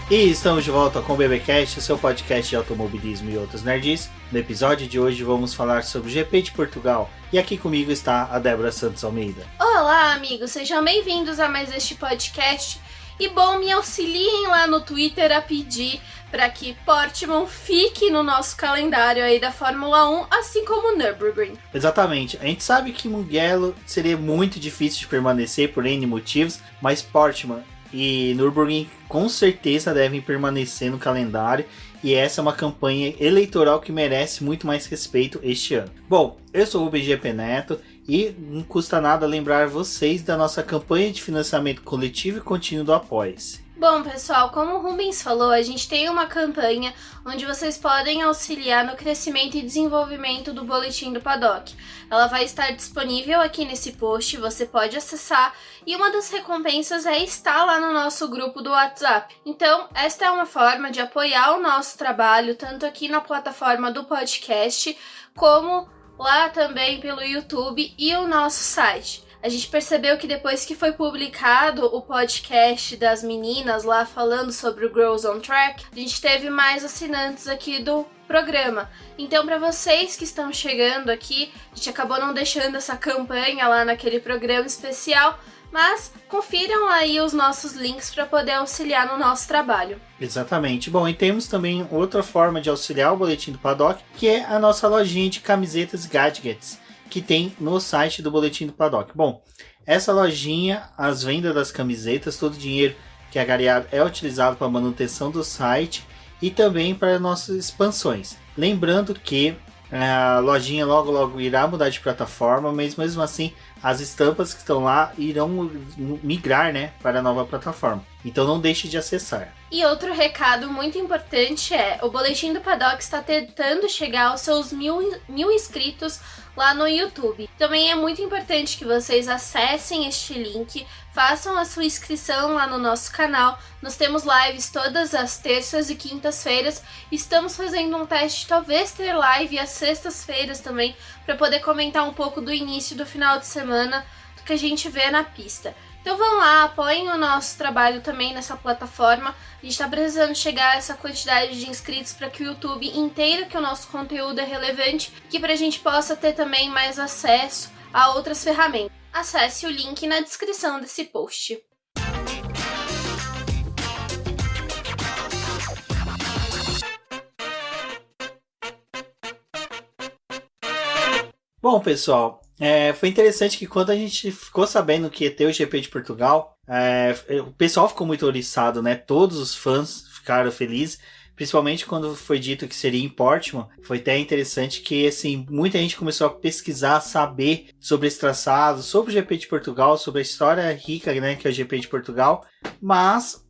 E estamos de volta com o BBcast, seu podcast de automobilismo e outros nerds. No episódio de hoje vamos falar sobre o GP de Portugal. E aqui comigo está a Débora Santos Almeida. Olá, amigos, sejam bem-vindos a mais este podcast. E bom, me auxiliem lá no Twitter a pedir para que Portimão fique no nosso calendário aí da Fórmula 1, assim como o Nürburgring. Exatamente, a gente sabe que Mugello seria muito difícil de permanecer por N motivos, mas Portimão e Nürburgring com certeza devem permanecer no calendário, e essa é uma campanha eleitoral que merece muito mais respeito este ano. Bom, eu sou o BGP Neto e não custa nada lembrar vocês da nossa campanha de financiamento coletivo e contínuo do Apoia-se. Bom, pessoal, como o Rubens falou, a gente tem uma campanha onde vocês podem auxiliar no crescimento e desenvolvimento do Boletim do Paddock. Ela vai estar disponível aqui nesse post, você pode acessar, e uma das recompensas é estar lá no nosso grupo do WhatsApp. Então, esta é uma forma de apoiar o nosso trabalho, tanto aqui na plataforma do podcast, como lá também pelo YouTube e o nosso site. A gente percebeu que depois que foi publicado o podcast das meninas lá falando sobre o Girls on Track, a gente teve mais assinantes aqui do programa. Então, para vocês que estão chegando aqui, a gente acabou não deixando essa campanha lá naquele programa especial, mas confiram aí os nossos links para poder auxiliar no nosso trabalho. Exatamente. Bom, e temos também outra forma de auxiliar o Boletim do Paddock, que é a nossa lojinha de camisetas e gadgets, que tem no site do Boletim do Paddock. Bom, essa lojinha, as vendas das camisetas, todo o dinheiro que é angariado é utilizado para a manutenção do site e também para nossas expansões. Lembrando que a lojinha logo irá mudar de plataforma, mas mesmo assim as estampas que estão lá irão migrar, para a nova plataforma. Então não deixe de acessar. E outro recado muito importante é: o Boletim do Paddock está tentando chegar aos seus mil inscritos lá no YouTube. Também é muito importante que vocês acessem este link, façam a sua inscrição lá no nosso canal. Nós temos lives todas as terças e quintas-feiras. Estamos fazendo um teste, talvez ter live às sextas-feiras também, para poder comentar um pouco do início e do final de semana do que a gente vê na pista. Então vão lá, apoiem o nosso trabalho também nessa plataforma. A gente está precisando chegar a essa quantidade de inscritos para que o YouTube entenda que o nosso conteúdo é relevante e que para a gente possa ter também mais acesso a outras ferramentas. Acesse o link na descrição desse post. Bom, pessoal, foi interessante que quando a gente ficou sabendo que ia ter o GP de Portugal, o pessoal ficou muito oriçado, Todos os fãs ficaram felizes, principalmente quando foi dito que seria em Portimão. Foi até interessante que, assim, muita gente começou a pesquisar, saber sobre esse traçado, sobre o GP de Portugal, sobre a história rica, que é o GP de Portugal. Mas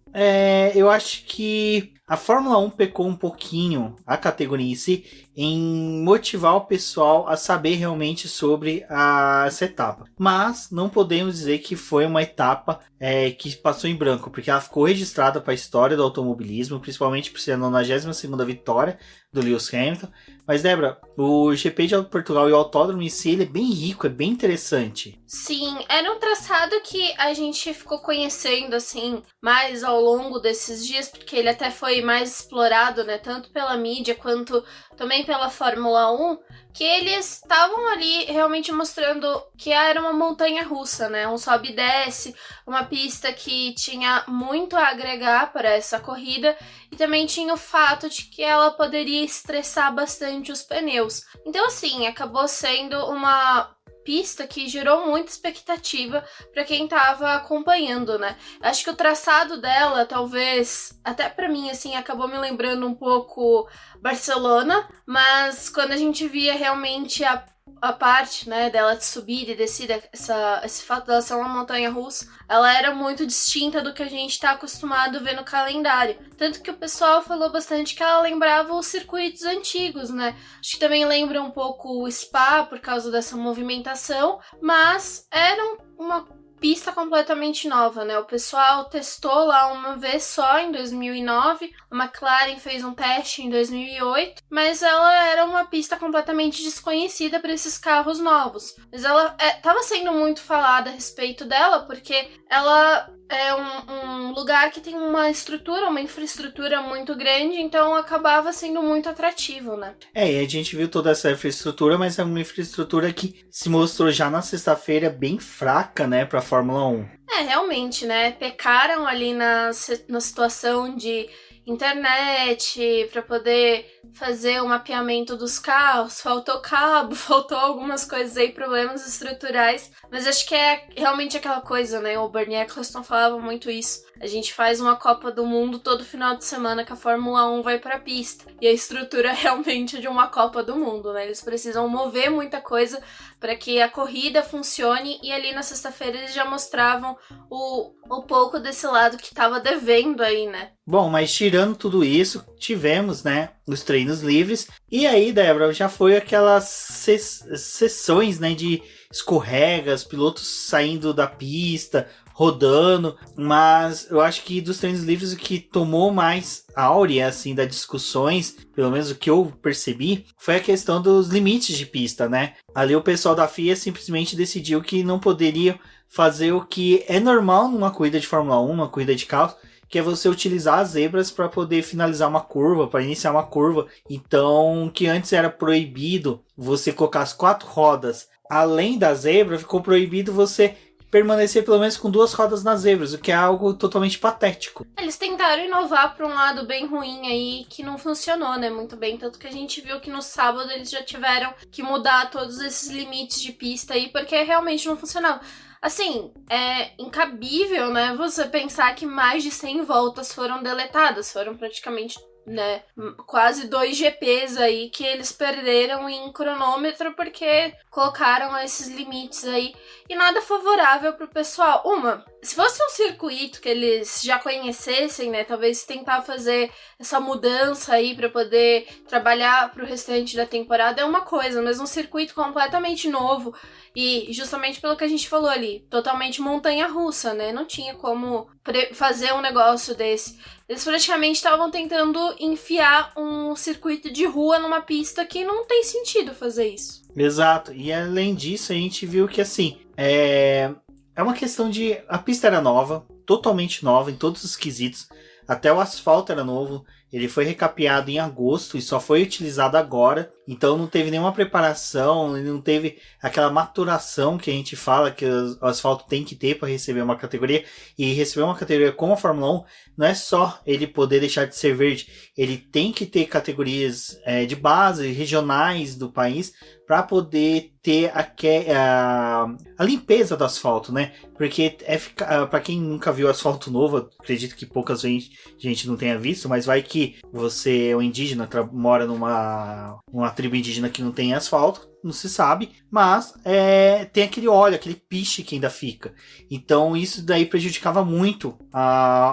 eu acho que a Fórmula 1 pecou um pouquinho, a categoria em si, em motivar o pessoal a saber realmente sobre essa etapa. Mas não podemos dizer que foi uma etapa que passou em branco, porque ela ficou registrada para a história do automobilismo, principalmente por ser a 92ª vitória do Lewis Hamilton. Mas, Débora, o GP de Portugal e o autódromo em si, ele é bem rico, é bem interessante. Sim, era um traçado que a gente ficou conhecendo, assim, mais ao longo desses dias, porque ele até foi mais explorado, tanto pela mídia quanto também pela Fórmula 1, que eles estavam ali realmente mostrando que era uma montanha russa, um sobe e desce, uma pista que tinha muito a agregar para essa corrida, e também tinha o fato de que ela poderia estressar bastante os pneus. Então, assim, acabou sendo uma pista que gerou muita expectativa para quem estava acompanhando, Acho que o traçado dela, talvez, até para mim, assim, acabou me lembrando um pouco Barcelona, mas quando a gente via realmente a parte, dela de subida e descida, esse fato dela ser uma montanha russa, ela era muito distinta do que a gente está acostumado a ver no calendário. Tanto que o pessoal falou bastante que ela lembrava os circuitos antigos, Acho que também lembra um pouco o Spa por causa dessa movimentação, mas era uma pista completamente nova, O pessoal testou lá uma vez só em 2009, a McLaren fez um teste em 2008, mas ela era uma pista completamente desconhecida para esses carros novos. Mas ela estava sendo muito falada a respeito dela, porque ela é um lugar que tem uma infraestrutura muito grande, então acabava sendo muito atrativo, né? E a gente viu toda essa infraestrutura, mas é uma infraestrutura que se mostrou já na sexta-feira bem fraca, né, pra Fórmula 1. Realmente, né? Pecaram ali na situação de internet para poder fazer o mapeamento dos carros, faltou cabo, faltou algumas coisas aí, problemas estruturais, mas acho que é realmente aquela coisa, né? O Bernie Eccleston falava muito isso. A gente faz uma Copa do Mundo todo final de semana que a Fórmula 1 vai pra pista. E a estrutura realmente é de uma Copa do Mundo, né? Eles precisam mover muita coisa para que a corrida funcione, e ali na sexta-feira eles já mostravam o pouco desse lado que tava devendo aí, né? Bom, mas tirando tudo isso, tivemos, né, os treinos livres. E aí, Débora, já foi aquelas sessões, né, de escorregas, pilotos saindo da pista, rodando. Mas eu acho que dos treinos livres o que tomou mais áurea, assim, das discussões, pelo menos o que eu percebi, foi a questão dos limites de pista, né? Ali o pessoal da FIA simplesmente decidiu que não poderia fazer o que é normal numa corrida de Fórmula 1, numa corrida de carros, que é você utilizar as zebras para poder finalizar uma curva, para iniciar uma curva. Então, que antes era proibido você colocar as 4 rodas além da zebra, ficou proibido você permanecer pelo menos com 2 rodas nas zebras, o que é algo totalmente patético. Eles tentaram inovar para um lado bem ruim aí, que não funcionou, né, muito bem, tanto que a gente viu que no sábado eles já tiveram que mudar todos esses limites de pista aí, porque realmente não funcionava. Assim, é incabível, né, você pensar que mais de 100 voltas foram deletadas, foram praticamente, né, quase 2 GPs aí que eles perderam em cronômetro porque colocaram esses limites aí, e nada favorável pro pessoal. Se fosse um circuito que eles já conhecessem, né, talvez tentar fazer essa mudança aí para poder trabalhar pro restante da temporada é uma coisa, mas um circuito completamente novo e justamente pelo que a gente falou ali, totalmente montanha-russa, né, não tinha como fazer um negócio desse. Eles praticamente estavam tentando enfiar um circuito de rua numa pista que não tem sentido fazer isso. Exato, e além disso a gente viu que assim, é uma questão de... A pista era nova, totalmente nova em todos os quesitos, até o asfalto era novo, ele foi recapeado em agosto e só foi utilizado agora, então não teve nenhuma preparação, não teve aquela maturação que a gente fala que o asfalto tem que ter para receber uma categoria, e receber uma categoria como a Fórmula 1 não é só ele poder deixar de ser verde, ele tem que ter categorias de base, regionais do país, para poder ter a limpeza do asfalto, né? Porque para quem nunca viu asfalto novo, acredito que poucas gente não tenha visto, mas vai que você é um indígena, mora numa tribo indígena que não tem asfalto, não se sabe, mas tem aquele óleo, aquele piche que ainda fica. Então isso daí prejudicava muito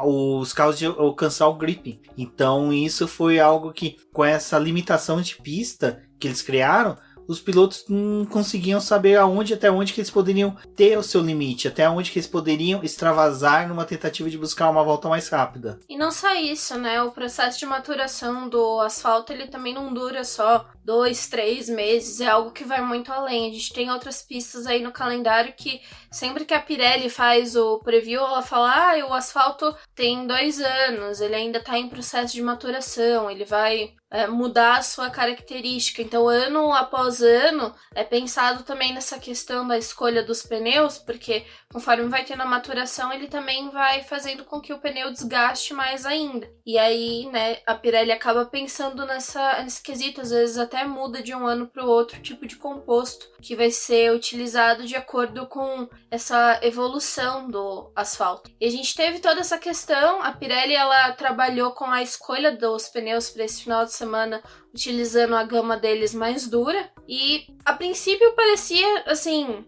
os carros de alcançar o grip. Então isso foi algo que, com essa limitação de pista que eles criaram, os pilotos não conseguiam saber até onde que eles poderiam ter o seu limite, até onde que eles poderiam extravasar numa tentativa de buscar uma volta mais rápida. E não só isso, né? O processo de maturação do asfalto, ele também não dura só 2, 3 meses, é algo que vai muito além. A gente tem outras pistas aí no calendário que sempre que a Pirelli faz o preview, ela fala, o asfalto tem 2 anos, ele ainda tá em processo de maturação, ele vai mudar a sua característica. Então, ano após ano, é pensado também nessa questão da escolha dos pneus, porque conforme vai tendo a maturação, ele também vai fazendo com que o pneu desgaste mais ainda. E aí, né, a Pirelli acaba pensando nesse quesito, às vezes até muda de um ano para o outro o tipo de composto que vai ser utilizado de acordo com essa evolução do asfalto. E a gente teve toda essa questão, a Pirelli ela trabalhou com a escolha dos pneus para esse final de semana, utilizando a gama deles mais dura, e a princípio parecia assim,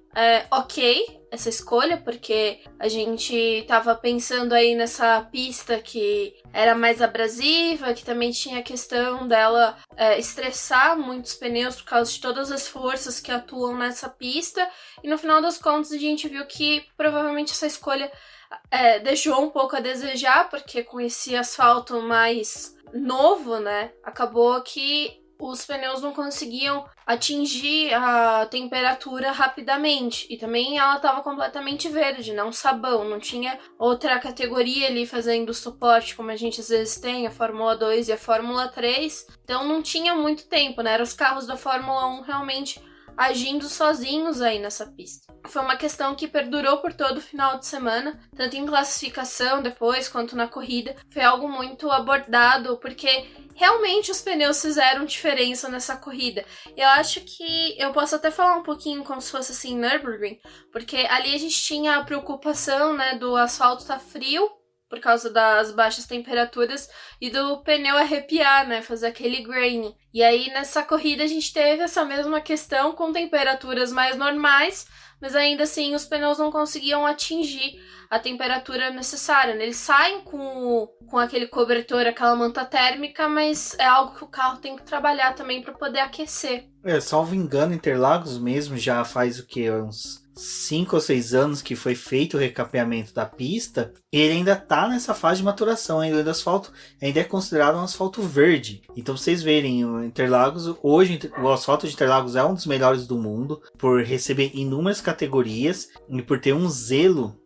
ok essa escolha, porque a gente tava pensando aí nessa pista que era mais abrasiva, que também tinha a questão dela estressar muitos pneus por causa de todas as forças que atuam nessa pista, e no final das contas a gente viu que provavelmente essa escolha deixou um pouco a desejar, porque com esse asfalto mais novo, né, acabou que os pneus não conseguiam atingir a temperatura rapidamente. E também ela estava completamente verde, não sabão. Não tinha outra categoria ali fazendo suporte, como a gente às vezes tem, a Fórmula 2 e a Fórmula 3. Então não tinha muito tempo, né? Eram os carros da Fórmula 1 realmente agindo sozinhos aí nessa pista. Foi uma questão que perdurou por todo o final de semana, tanto em classificação depois, quanto na corrida. Foi algo muito abordado, porque realmente os pneus fizeram diferença nessa corrida. Eu acho que eu posso até falar um pouquinho como se fosse assim, Nürburgring, porque ali a gente tinha a preocupação, né, do asfalto tá frio, por causa das baixas temperaturas, e do pneu arrepiar, né, fazer aquele grain. E aí nessa corrida a gente teve essa mesma questão com temperaturas mais normais, mas ainda assim os pneus não conseguiam atingir a temperatura necessária, né? Eles saem com aquele cobertor, aquela manta térmica, mas é algo que o carro tem que trabalhar também para poder aquecer. Salvo engano, Interlagos mesmo já faz o que? Uns 5 ou 6 anos que foi feito o recapeamento da pista, ele ainda está nessa fase de maturação, ainda o asfalto ainda é considerado um asfalto verde. Então vocês verem, o Interlagos, hoje o asfalto de Interlagos é um dos melhores do mundo, por receber inúmeras categorias e por ter um zelo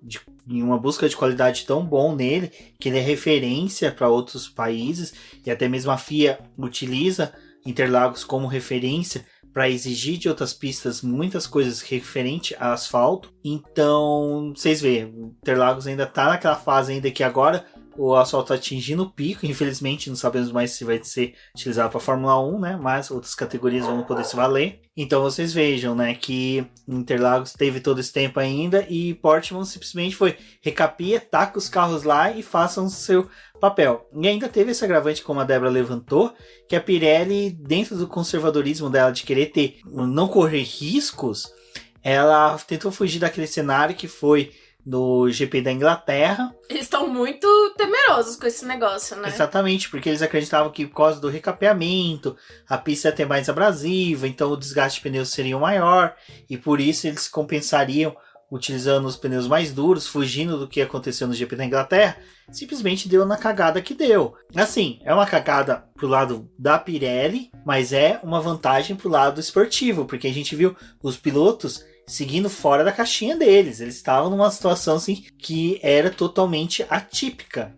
em uma busca de qualidade tão bom nele, que ele é referência para outros países, e até mesmo a FIA utiliza Interlagos como referência para exigir de outras pistas muitas coisas referente a asfalto. Então, vocês veem, Interlagos ainda está naquela fase ainda que agora o asfalto está atingindo o pico. Infelizmente, não sabemos mais se vai ser utilizado para Fórmula 1, né? Mas outras categorias vão poder se valer. Então, vocês vejam, né, que Interlagos teve todo esse tempo ainda e Portimão simplesmente foi recapia, taca os carros lá e façam o seu papel. E ainda teve esse agravante, como a Débora levantou, que a Pirelli, dentro do conservadorismo dela de querer não correr riscos, ela tentou fugir daquele cenário que foi no GP da Inglaterra. Eles estão muito temerosos com esse negócio, né? Exatamente, porque eles acreditavam que por causa do recapeamento, a pista ia ter mais abrasiva, então o desgaste de pneus seria maior, e por isso eles compensariam utilizando os pneus mais duros, fugindo do que aconteceu no GP da Inglaterra. Simplesmente deu na cagada que deu. Assim, é uma cagada pro lado da Pirelli, mas é uma vantagem pro lado esportivo, porque a gente viu os pilotos seguindo fora da caixinha deles. Eles estavam numa situação assim que era totalmente atípica.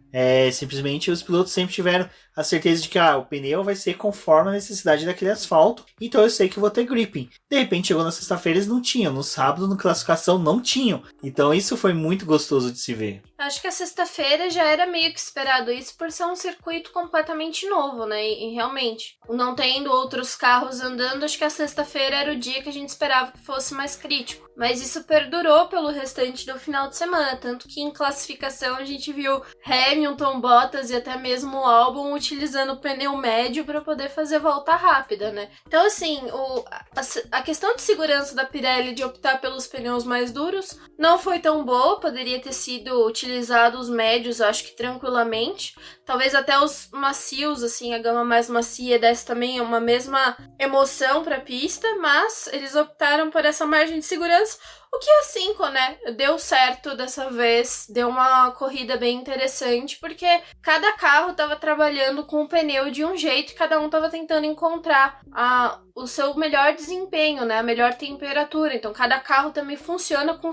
Simplesmente os pilotos sempre tiveram a certeza de que o pneu vai ser conforme a necessidade daquele asfalto, então eu sei que eu vou ter gripping. De repente chegou na sexta-feira, eles não tinham, no sábado, na classificação, não tinham. Então isso foi muito gostoso de se ver. Acho que a sexta-feira já era meio que esperado isso por ser um circuito completamente novo, né? E realmente, não tendo outros carros andando, acho que a sexta-feira era o dia que a gente esperava que fosse mais crítico. Mas isso perdurou pelo restante do final de semana, tanto que em classificação a gente viu Hamilton, Bottas e até mesmo o Albon utilizando o pneu médio para poder fazer volta rápida, né? Então, assim, a questão de segurança da Pirelli de optar pelos pneus mais duros não foi tão boa, poderia ter sido utilizado os médios, acho que tranquilamente. Talvez até os macios, assim, a gama mais macia desse também uma mesma emoção para a pista, mas eles optaram por essa margem de segurança. O que a 5, né, deu certo dessa vez, deu uma corrida bem interessante, porque cada carro estava trabalhando com o pneu de um jeito e cada um estava tentando encontrar o seu melhor desempenho, né, a melhor temperatura. Então, cada carro também funciona com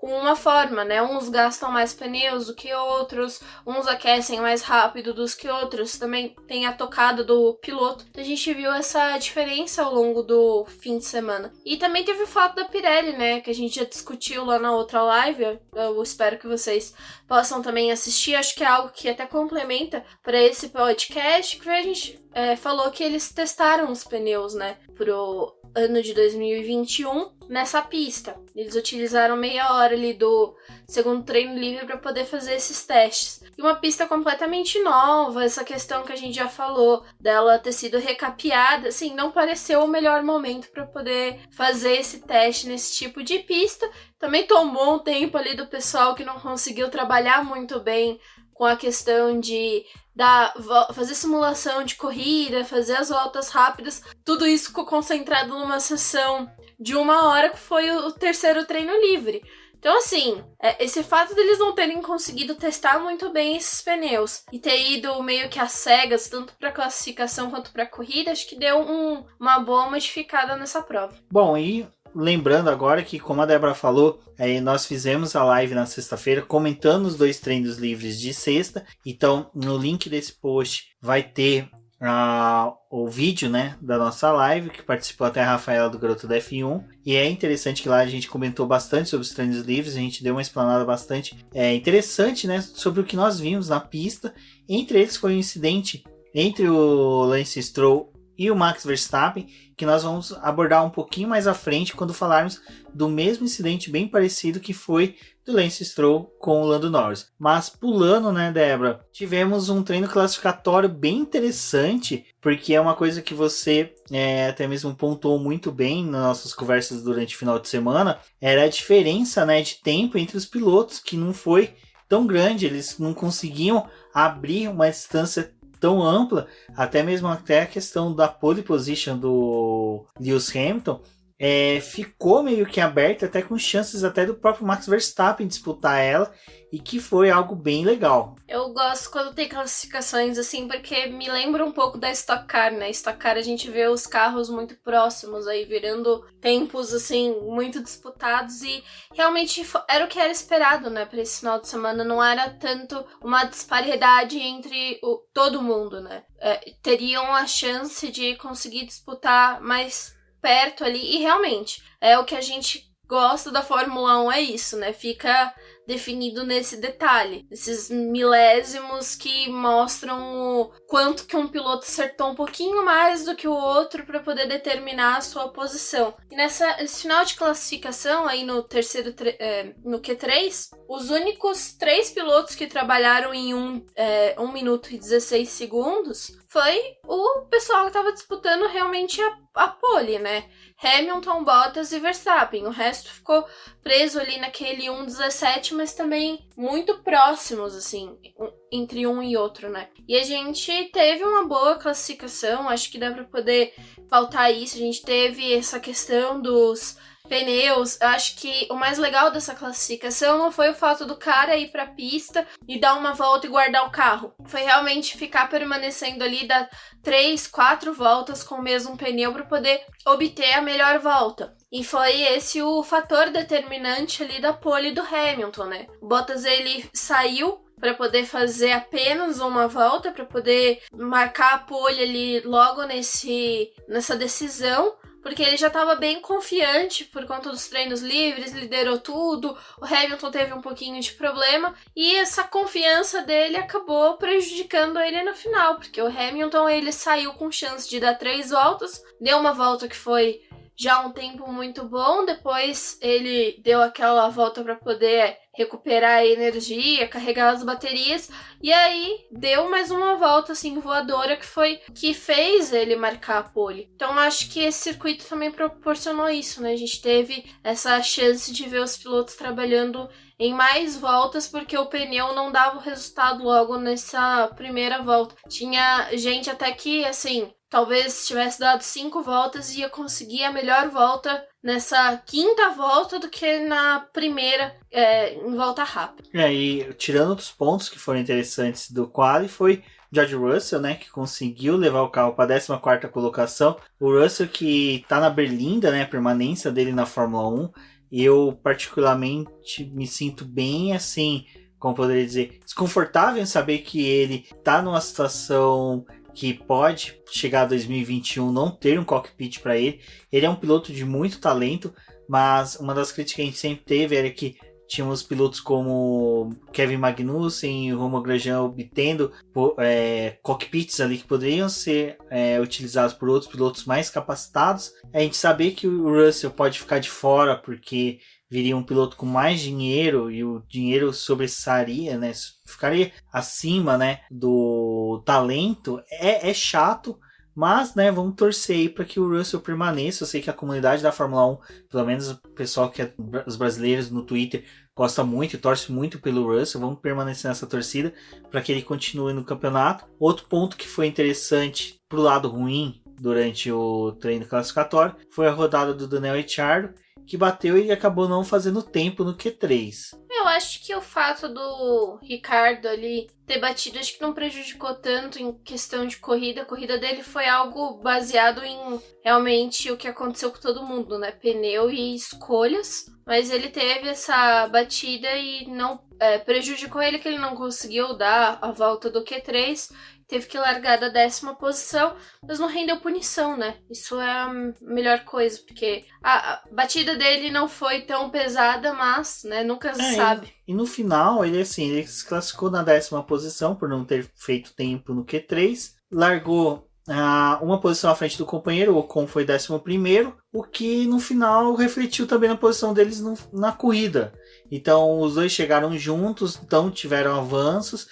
uma forma, né? Uns gastam mais pneus do que outros, uns aquecem mais rápido do que outros. Também tem a tocada do piloto. A gente viu essa diferença ao longo do fim de semana. E também teve o fato da Pirelli, né? Que a gente já discutiu lá na outra live. Eu espero que vocês possam também assistir. Acho que é algo que até complementa para esse podcast, que a gente falou que eles testaram os pneus, né? Pro ano de 2021 nessa pista. Eles utilizaram meia hora ali do segundo treino livre para poder fazer esses testes. E uma pista completamente nova, essa questão que a gente já falou dela ter sido recapeada, assim, não pareceu o melhor momento para poder fazer esse teste nesse tipo de pista. Também tomou um tempo ali do pessoal que não conseguiu trabalhar muito bem com a questão de fazer simulação de corrida, fazer as voltas rápidas. Tudo isso ficou concentrado numa sessão de 1 hora, que foi o terceiro treino livre. Então, assim, esse fato deles não terem conseguido testar muito bem esses pneus e ter ido meio que às cegas, tanto para classificação quanto para corrida, acho que deu uma boa modificada nessa prova. Bom, e lembrando agora que, como a Débora falou, nós fizemos a live na sexta-feira comentando os 2 treinos livres de sexta. Então, no link desse post vai ter o vídeo, né, da nossa live, que participou até a Rafaela do Garoto da F1. E é interessante que lá a gente comentou bastante sobre os treinos livres, a gente deu uma explanada bastante interessante, né, sobre o que nós vimos na pista. Entre eles foi um incidente entre o Lance Stroll e o Max Verstappen, que nós vamos abordar um pouquinho mais à frente quando falarmos do mesmo incidente bem parecido que foi do Lance Stroll com o Lando Norris. Mas pulando, né, Débora, tivemos um treino classificatório bem interessante, porque é uma coisa que você até mesmo pontuou muito bem nas nossas conversas durante o final de semana, era a diferença, né, de tempo entre os pilotos, que não foi tão grande, eles não conseguiam abrir uma distância tão ampla, até mesmo até a questão da pole position do Lewis Hamilton ficou meio que aberta, até com chances até do próprio Max Verstappen disputar ela, e que foi algo bem legal. Eu gosto quando tem classificações assim, porque me lembra um pouco da Stock Car, né? Stock Car a gente vê os carros muito próximos aí, virando tempos assim, muito disputados, e realmente era o que era esperado, né, para esse final de semana. Não era tanto uma disparidade entre todo mundo, né? Teriam a chance de conseguir disputar mais perto ali, e realmente é o que a gente gosta da Fórmula 1, é isso, né? Fica definido nesse detalhe, esses milésimos que mostram o quanto que um piloto acertou um pouquinho mais do que o outro para poder determinar a sua posição. E nesse final de classificação, aí no no Q3, os únicos 3 pilotos que trabalharam em 1 minuto e 16 segundos foi o pessoal que estava disputando realmente a pole, né? Hamilton, Bottas e Verstappen. O resto ficou preso ali naquele 1:17, mas também muito próximos, assim, entre um e outro, né? E a gente teve uma boa classificação, acho que dá pra poder pautar isso. A gente teve essa questão dos pneus. Eu acho que o mais legal dessa classificação não foi o fato do cara ir pra pista e dar uma volta e guardar o carro. Foi realmente ficar permanecendo ali, dar 3, 4 voltas com o mesmo pneu para poder obter a melhor volta. E foi esse o fator determinante ali da pole do Hamilton, né? O Bottas, ele saiu para poder fazer apenas uma volta, para poder marcar a pole ali logo nessa decisão, porque ele já estava bem confiante por conta dos treinos livres, liderou tudo, o Hamilton teve um pouquinho de problema, e essa confiança dele acabou prejudicando ele no final, porque o Hamilton, ele saiu com chance de dar 3 voltas, deu uma volta que foi já um tempo muito bom, depois ele deu aquela volta para poder recuperar a energia, carregar as baterias, e aí deu mais uma volta assim voadora que fez ele marcar a pole. Então acho que esse circuito também proporcionou isso, né? A gente teve essa chance de ver os pilotos trabalhando em mais voltas, porque o pneu não dava o resultado logo nessa primeira volta. Tinha gente até que, assim, talvez se tivesse dado 5 voltas, ia conseguir a melhor volta nessa 5ª volta do que na primeira, em volta rápida. E tirando outros pontos que foram interessantes do quali, foi George Russell, né, que conseguiu levar o carro para a 14ª colocação. O Russell, que está na berlinda, né, a permanência dele na Fórmula 1, eu particularmente me sinto bem, assim, como poderia dizer, desconfortável em saber que ele está numa situação que pode chegar a 2021 não ter um cockpit para ele. Ele é um piloto de muito talento, mas uma das críticas que a gente sempre teve era que tínhamos pilotos como Kevin Magnussen e Romain Grosjean obtendo cockpits ali que poderiam ser utilizados por outros pilotos mais capacitados. A gente saber que o Russell pode ficar de fora porque viria um piloto com mais dinheiro e o dinheiro sobressaria, né? Ficaria acima, né, do talento. É chato, mas, né, vamos torcer aí para que o Russell permaneça. Eu sei que a comunidade da Fórmula 1, pelo menos o pessoal que os brasileiros no Twitter, gosta muito e torce muito pelo Russell. Vamos permanecer nessa torcida para que ele continue no campeonato. Outro ponto que foi interessante pro lado ruim durante o treino classificatório foi a rodada do Daniel Ricciardo, que bateu e acabou não fazendo tempo no Q3. Eu acho que o fato do Ricardo ali ter batido, acho que não prejudicou tanto em questão de corrida. A corrida dele foi algo baseado em realmente o que aconteceu com todo mundo, né? Pneu e escolhas. Mas ele teve essa batida e não prejudicou ele, que ele não conseguiu dar a volta do Q3. Teve que largar da 10ª posição, mas não rendeu punição, né? Isso é a melhor coisa, porque a batida dele não foi tão pesada, mas, né, nunca se sabe. E no final, ele se classificou na 10ª posição, por não ter feito tempo no Q3. Largou uma posição à frente do companheiro, o Ocon foi 11º, o que no final refletiu também na posição deles na corrida. Então, os dois chegaram juntos, então tiveram avanços.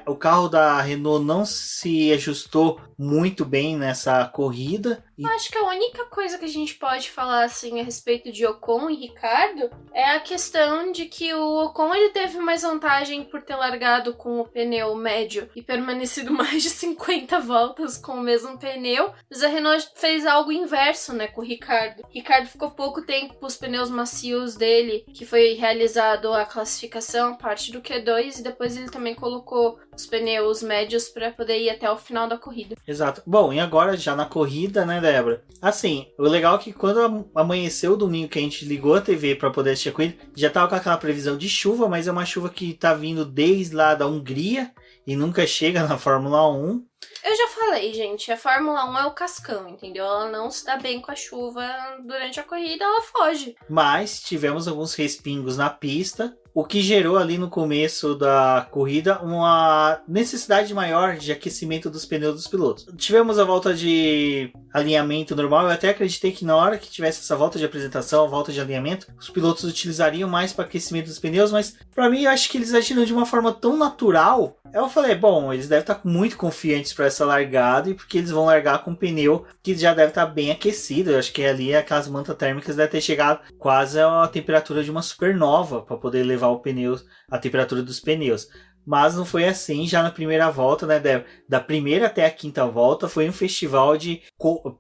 O carro da Renault não se ajustou muito bem nessa corrida. Eu acho que a única coisa que a gente pode falar assim a respeito de Ocon e Ricardo é a questão de que o Ocon ele teve mais vantagem por ter largado com o pneu médio e permanecido mais de 50 voltas com o mesmo pneu, mas a Renault fez algo inverso, né, com o Ricardo. Ricardo ficou pouco tempo com os pneus macios dele, que foi realizado a classificação, parte do Q2, e depois ele também colocou os pneus médios para poder ir até o final da corrida. Exato. Bom, e agora já na corrida, né, Débora? Assim, o legal é que quando amanheceu o domingo que a gente ligou a TV para poder assistir a corrida, já tava com aquela previsão de chuva, mas é uma chuva que tá vindo desde lá da Hungria e nunca chega na Fórmula 1. Eu já falei, gente, a Fórmula 1 é o cascão, entendeu? Ela não se dá bem com a chuva durante a corrida, ela foge. Mas tivemos alguns respingos na pista, o que gerou ali no começo da corrida uma necessidade maior de aquecimento dos pneus dos pilotos. Tivemos a volta de alinhamento normal, eu até acreditei que na hora que tivesse essa volta de apresentação, a volta de alinhamento, os pilotos utilizariam mais para aquecimento dos pneus, mas para mim eu acho que eles agiram de uma forma tão natural. Eu falei, bom, eles devem estar muito confiantes para essa largada e porque eles vão largar com um pneu que já deve estar bem aquecido. Eu acho que ali aquelas mantas térmicas devem ter chegado quase a temperatura de uma supernova para poder levar o pneu, a temperatura dos pneus. Mas não foi assim, já na primeira volta, né, da primeira até a 5ª volta, foi um festival de,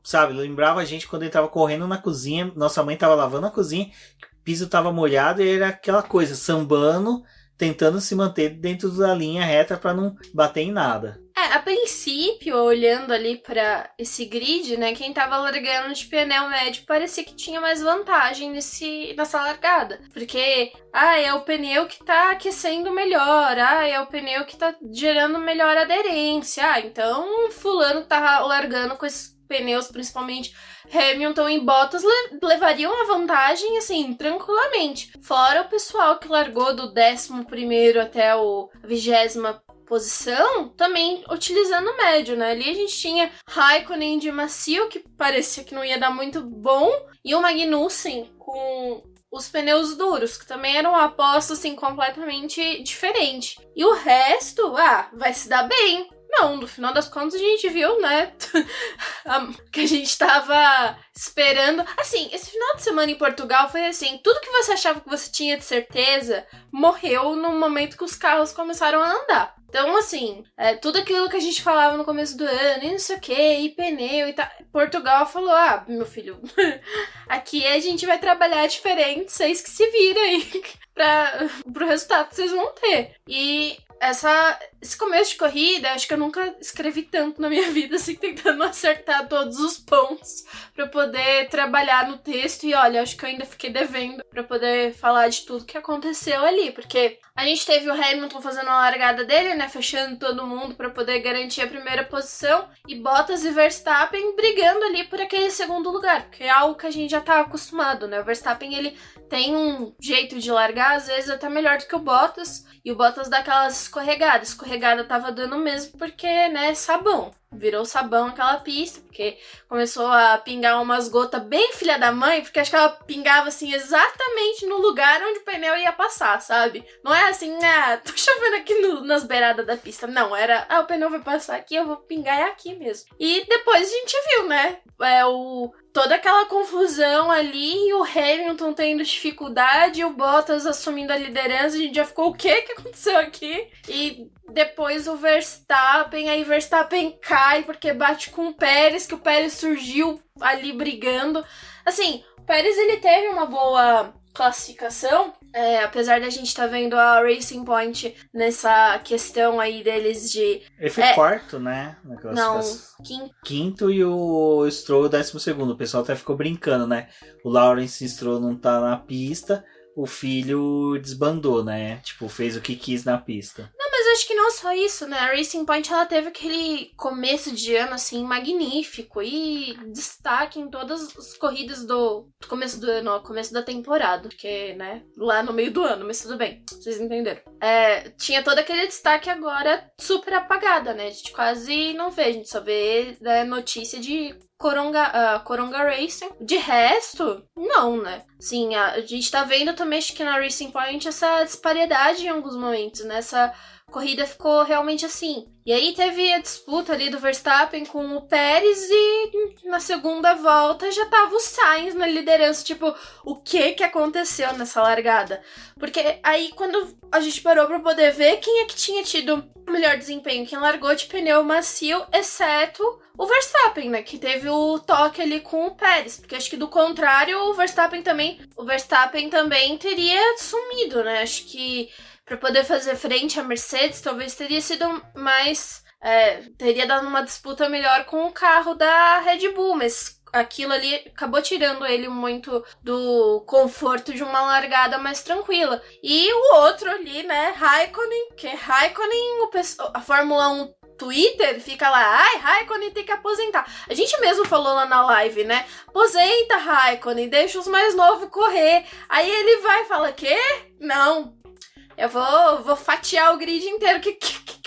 sabe, lembrava a gente quando ele tava correndo na cozinha, nossa mãe tava lavando a cozinha, o piso tava molhado e era aquela coisa, sambando, tentando se manter dentro da linha reta para não bater em nada. A princípio, olhando ali para esse grid, né, quem tava largando de pneu médio parecia que tinha mais vantagem nessa largada. Porque, é o pneu que tá aquecendo melhor, é o pneu que tá gerando melhor aderência, então fulano tá largando com esses pneus, principalmente Hamilton e Bottas, levariam a vantagem, assim, tranquilamente. Fora o pessoal que largou do 11º até a 20ª posição, também utilizando o médio, né? Ali a gente tinha Raikkonen de macio, que parecia que não ia dar muito bom, e o Magnussen com os pneus duros, que também eram uma aposta, assim, completamente diferente. E o resto, vai se dar bem. Não, no final das contas a gente viu, né, que a gente tava esperando. Assim, esse final de semana em Portugal foi assim, tudo que você achava que você tinha de certeza morreu no momento que os carros começaram a andar. Então, assim, tudo aquilo que a gente falava no começo do ano, e não sei o que, e pneu e tal. Portugal falou, meu filho, aqui a gente vai trabalhar diferente, vocês que se viram aí pro resultado que vocês vão ter. E esse começo de corrida, acho que eu nunca escrevi tanto na minha vida, assim, tentando acertar todos os pontos pra poder trabalhar no texto. E olha, acho que eu ainda fiquei devendo pra poder falar de tudo que aconteceu ali, porque a gente teve o Hamilton fazendo a largada dele, né, fechando todo mundo pra poder garantir a primeira posição, e Bottas e Verstappen brigando ali por aquele segundo lugar, porque é algo que a gente já tá acostumado, né? O Verstappen, ele tem um jeito de largar, às vezes até melhor do que o Bottas, e o Bottas dá aquelas escorregadas. Escorregada tava dando mesmo porque, né, sabão. Virou sabão aquela pista, porque começou a pingar umas gotas bem filha da mãe, porque acho que ela pingava, assim, exatamente no lugar onde o pneu ia passar, sabe? Não é assim, tô chovendo aqui nas beiradas da pista. Não, era, o pneu vai passar aqui, eu vou pingar aqui mesmo. E depois a gente viu, né, toda aquela confusão ali, e o Hamilton tendo dificuldade, e o Bottas assumindo a liderança, a gente já ficou, o que aconteceu aqui? E depois o Verstappen cai porque bate com o Pérez, que o Pérez surgiu ali brigando. Assim, Pérez, ele teve uma boa classificação, apesar da gente estar vendo a Racing Point nessa questão aí deles de... Ele foi quarto, né? Não, quinto e o Stroll 12º. O pessoal até ficou brincando, né? O Lawrence Stroll não tá na pista, o filho desbandou, né? Tipo, fez o que quis na pista. Não, mas eu acho que não só isso, né? A Racing Point, ela teve aquele começo de ano, assim, magnífico e destaque em todas as corridas do começo do ano, começo da temporada, porque, né, lá no meio do ano, mas tudo bem, vocês entenderam. Tinha todo aquele destaque agora super apagada, né? A gente quase não vê, a gente só vê notícia de Coronga Racing. De resto, não, né? Sim, a gente tá vendo também, acho que na Racing Point, essa disparidade em alguns momentos, né? Essa corrida ficou realmente assim. E aí teve a disputa ali do Verstappen com o Pérez e na segunda volta já tava o Sainz na liderança. Tipo, o que aconteceu nessa largada? Porque aí quando a gente parou pra poder ver quem é que tinha tido o melhor desempenho, quem largou de pneu macio, exceto o Verstappen, né? Que teve o toque ali com o Pérez. Porque acho que do contrário, o Verstappen também teria sumido, né? Acho que para poder fazer frente à Mercedes, talvez teria sido mais... teria dado uma disputa melhor com o carro da Red Bull, mas aquilo ali acabou tirando ele muito do conforto de uma largada mais tranquila. E o outro ali, né, Raikkonen, a Fórmula 1 Twitter fica lá, Raikkonen tem que aposentar. A gente mesmo falou lá na live, né? Aposenta, Raikkonen, deixa os mais novos correr. Aí ele vai e fala, quê? Não. Eu vou fatiar o grid inteiro. O que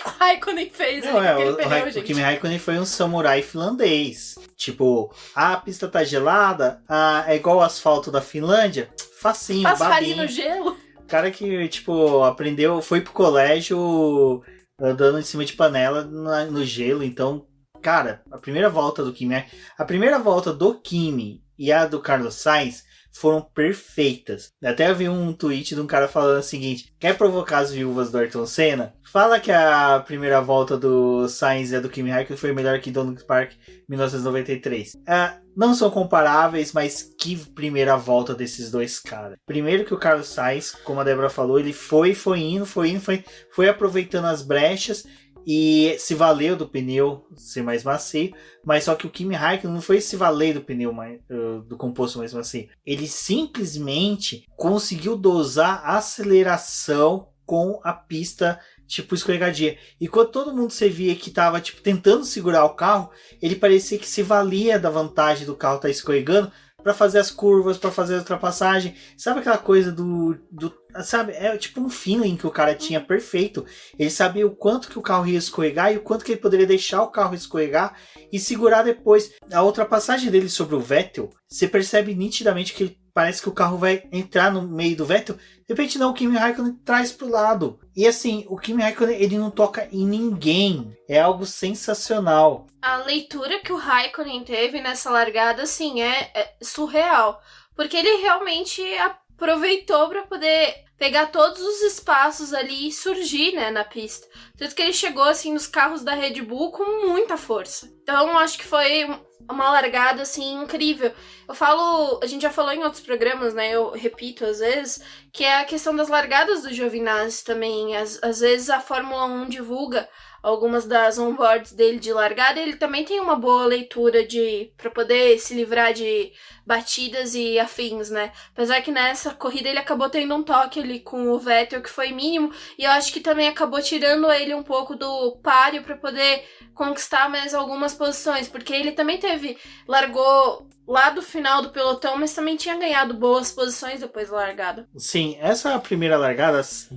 o Raikkonen fez ali com aquele pneu, gente? O Kimi Raikkonen foi um samurai finlandês. Tipo, a pista tá gelada, é igual o asfalto da Finlândia. Facinho, faz babinho. rali no gelo. Cara que, tipo, aprendeu, foi pro colégio andando em cima de panela no gelo. Então, cara, a primeira volta do Kimi e a do Carlos Sainz foram perfeitas. Até eu vi um tweet de um cara falando o seguinte: quer provocar as viúvas do Ayrton Senna? Fala que a primeira volta do Sainz e a do Kimi Raikkonen foi melhor que Donington Park 1993. Não são comparáveis, mas que primeira volta desses dois caras. Primeiro que o Carlos Sainz, como a Débora falou, ele foi aproveitando as brechas e se valeu do pneu ser mais macio, mas só que o Kimi Raikkonen não foi se valer do pneu do composto mais macio. Ele simplesmente conseguiu dosar a aceleração com a pista tipo escorregadia. E quando todo mundo você via que tava tipo tentando segurar o carro, ele parecia que se valia da vantagem do carro estar escorregando para fazer as curvas, para fazer a ultrapassagem. Sabe aquela coisa sabe, é tipo um feeling que o cara tinha perfeito. Ele sabia o quanto que o carro ia escorregar e o quanto que ele poderia deixar o carro escorregar e segurar depois. A ultrapassagem dele sobre o Vettel, você percebe nitidamente que parece que o carro vai entrar no meio do Vettel. De repente não, o Kimi Raikkonen traz pro lado. E assim, o Kimi Raikkonen, ele não toca em ninguém. É algo sensacional. A leitura que o Raikkonen teve nessa largada, assim, é surreal. Porque ele realmente aproveitou para poder pegar todos os espaços ali e surgir, né, na pista. Tanto que ele chegou, assim, nos carros da Red Bull com muita força. Então, acho que foi uma largada, assim, incrível. A gente já falou em outros programas, né, eu repito às vezes, que é a questão das largadas do Giovinazzi também. Às vezes a Fórmula 1 divulga algumas das onboards dele de largada, ele também tem uma boa leitura para poder se livrar de batidas e afins, né? Apesar que nessa corrida ele acabou tendo um toque ali com o Vettel que foi mínimo, e eu acho que também acabou tirando ele um pouco do páreo para poder conquistar mais algumas posições, porque ele também largou lá do final do pelotão, mas também tinha ganhado boas posições depois da largada. Sim, essa primeira largada, as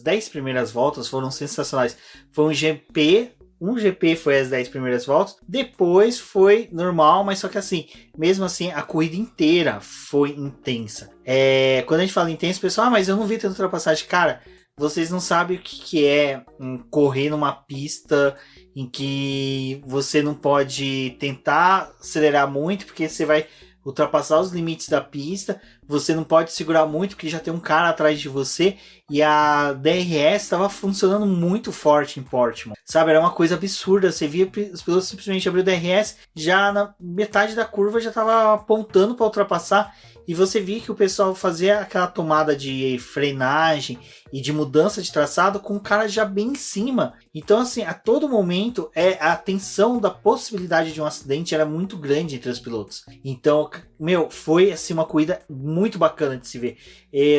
10 primeiras voltas foram sensacionais. Foi um GP foi as 10 primeiras voltas, depois foi normal, mas só que assim, mesmo assim, a corrida inteira foi intensa. Quando a gente fala intenso, o pessoal, mas eu não vi tanta ultrapassagem. Cara, vocês não sabem o que é correr numa pista em que você não pode tentar acelerar muito, porque você vai ultrapassar os limites da pista, você não pode segurar muito porque já tem um cara atrás de você, e a DRS estava funcionando muito forte em Portimão, sabe? Era uma coisa absurda, você via os pilotos simplesmente abrir o DRS, já na metade da curva já estava apontando para ultrapassar, e você via que o pessoal fazia aquela tomada de frenagem e de mudança de traçado com o cara já bem em cima. Então, assim, a todo momento a tensão da possibilidade de um acidente era muito grande entre os pilotos. Então, foi assim uma corrida muito bacana de se ver.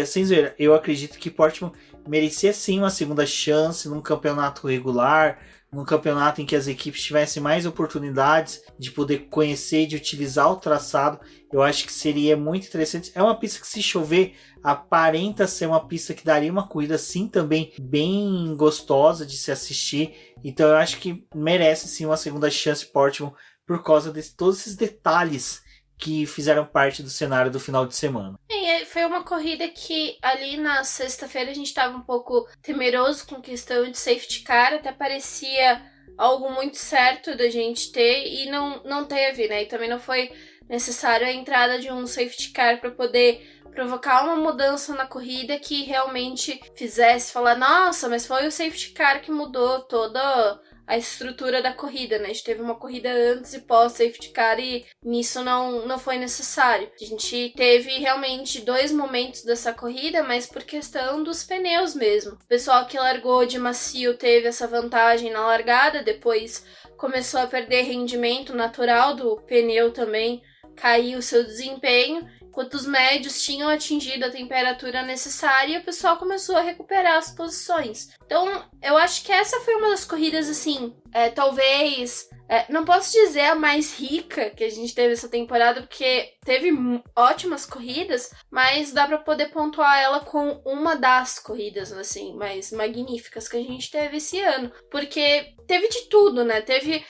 Sem zoeira, eu acredito que Portimão merecia sim uma segunda chance num campeonato regular, num campeonato em que as equipes tivessem mais oportunidades de poder conhecer e de utilizar o traçado. Eu acho que seria muito interessante. É uma pista que, se chover, aparenta ser uma pista que daria uma corrida sim também bem gostosa de se assistir. Então eu acho que merece sim uma segunda chance Portimão por causa de todos esses detalhes que fizeram parte do cenário do final de semana. Foi uma corrida que ali na sexta-feira a gente estava um pouco temeroso com questão de safety car, até parecia algo muito certo da gente ter e não teve, né? E também não foi necessário a entrada de um safety car para poder provocar uma mudança na corrida que realmente fizesse falar, nossa, mas foi o safety car que mudou toda a estrutura da corrida, né? A gente teve uma corrida antes e pós safety car e nisso não foi necessário. A gente teve realmente 2 momentos dessa corrida, mas por questão dos pneus mesmo. O pessoal que largou de macio teve essa vantagem na largada, depois começou a perder rendimento natural do pneu também, caiu o seu desempenho. Enquanto os médios tinham atingido a temperatura necessária, o pessoal começou a recuperar as posições. Então, eu acho que essa foi uma das corridas, assim, talvez... não posso dizer a mais rica que a gente teve essa temporada, porque teve ótimas corridas, mas dá pra poder pontuar ela com uma das corridas, assim, mais magníficas que a gente teve esse ano. Porque teve de tudo, né? Teve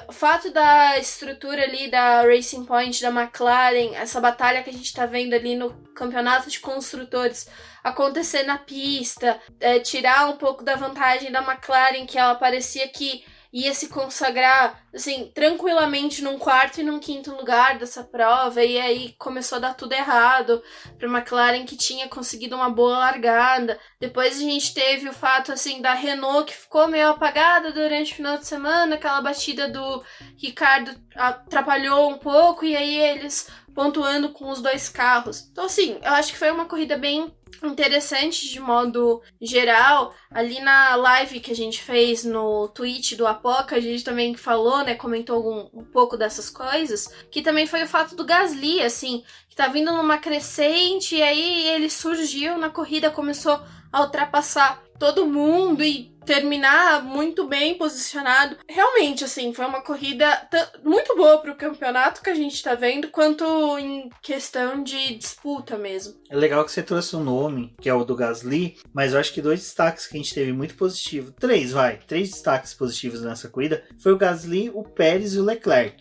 o fato da estrutura ali da Racing Point, da McLaren, essa batalha que a gente tá vendo ali no campeonato de construtores acontecer na pista, tirar um pouco da vantagem da McLaren, que ela parecia que ia se consagrar, assim, tranquilamente num 4º e num 5º lugar dessa prova, e aí começou a dar tudo errado pra McLaren, que tinha conseguido uma boa largada. Depois a gente teve o fato, assim, da Renault, que ficou meio apagada durante o final de semana, aquela batida do Ricciardo atrapalhou um pouco, e aí eles pontuando com os 2 carros. Então, assim, eu acho que foi uma corrida bem interessante de modo geral. Ali na live que a gente fez no Twitch do Apoca, a gente também falou, né, comentou um pouco dessas coisas, que também foi o fato do Gasly, assim, que tá vindo numa crescente, e aí ele surgiu na corrida, começou a ultrapassar todo mundo e terminar muito bem posicionado. Realmente, assim, foi uma corrida muito boa pro campeonato que a gente tá vendo, quanto em questão de disputa mesmo. É legal que você trouxe um nome, que é o do Gasly, mas eu acho que 2 destaques que a gente teve muito positivos. 3 destaques positivos nessa corrida. Foi o Gasly, o Pérez e o Leclerc.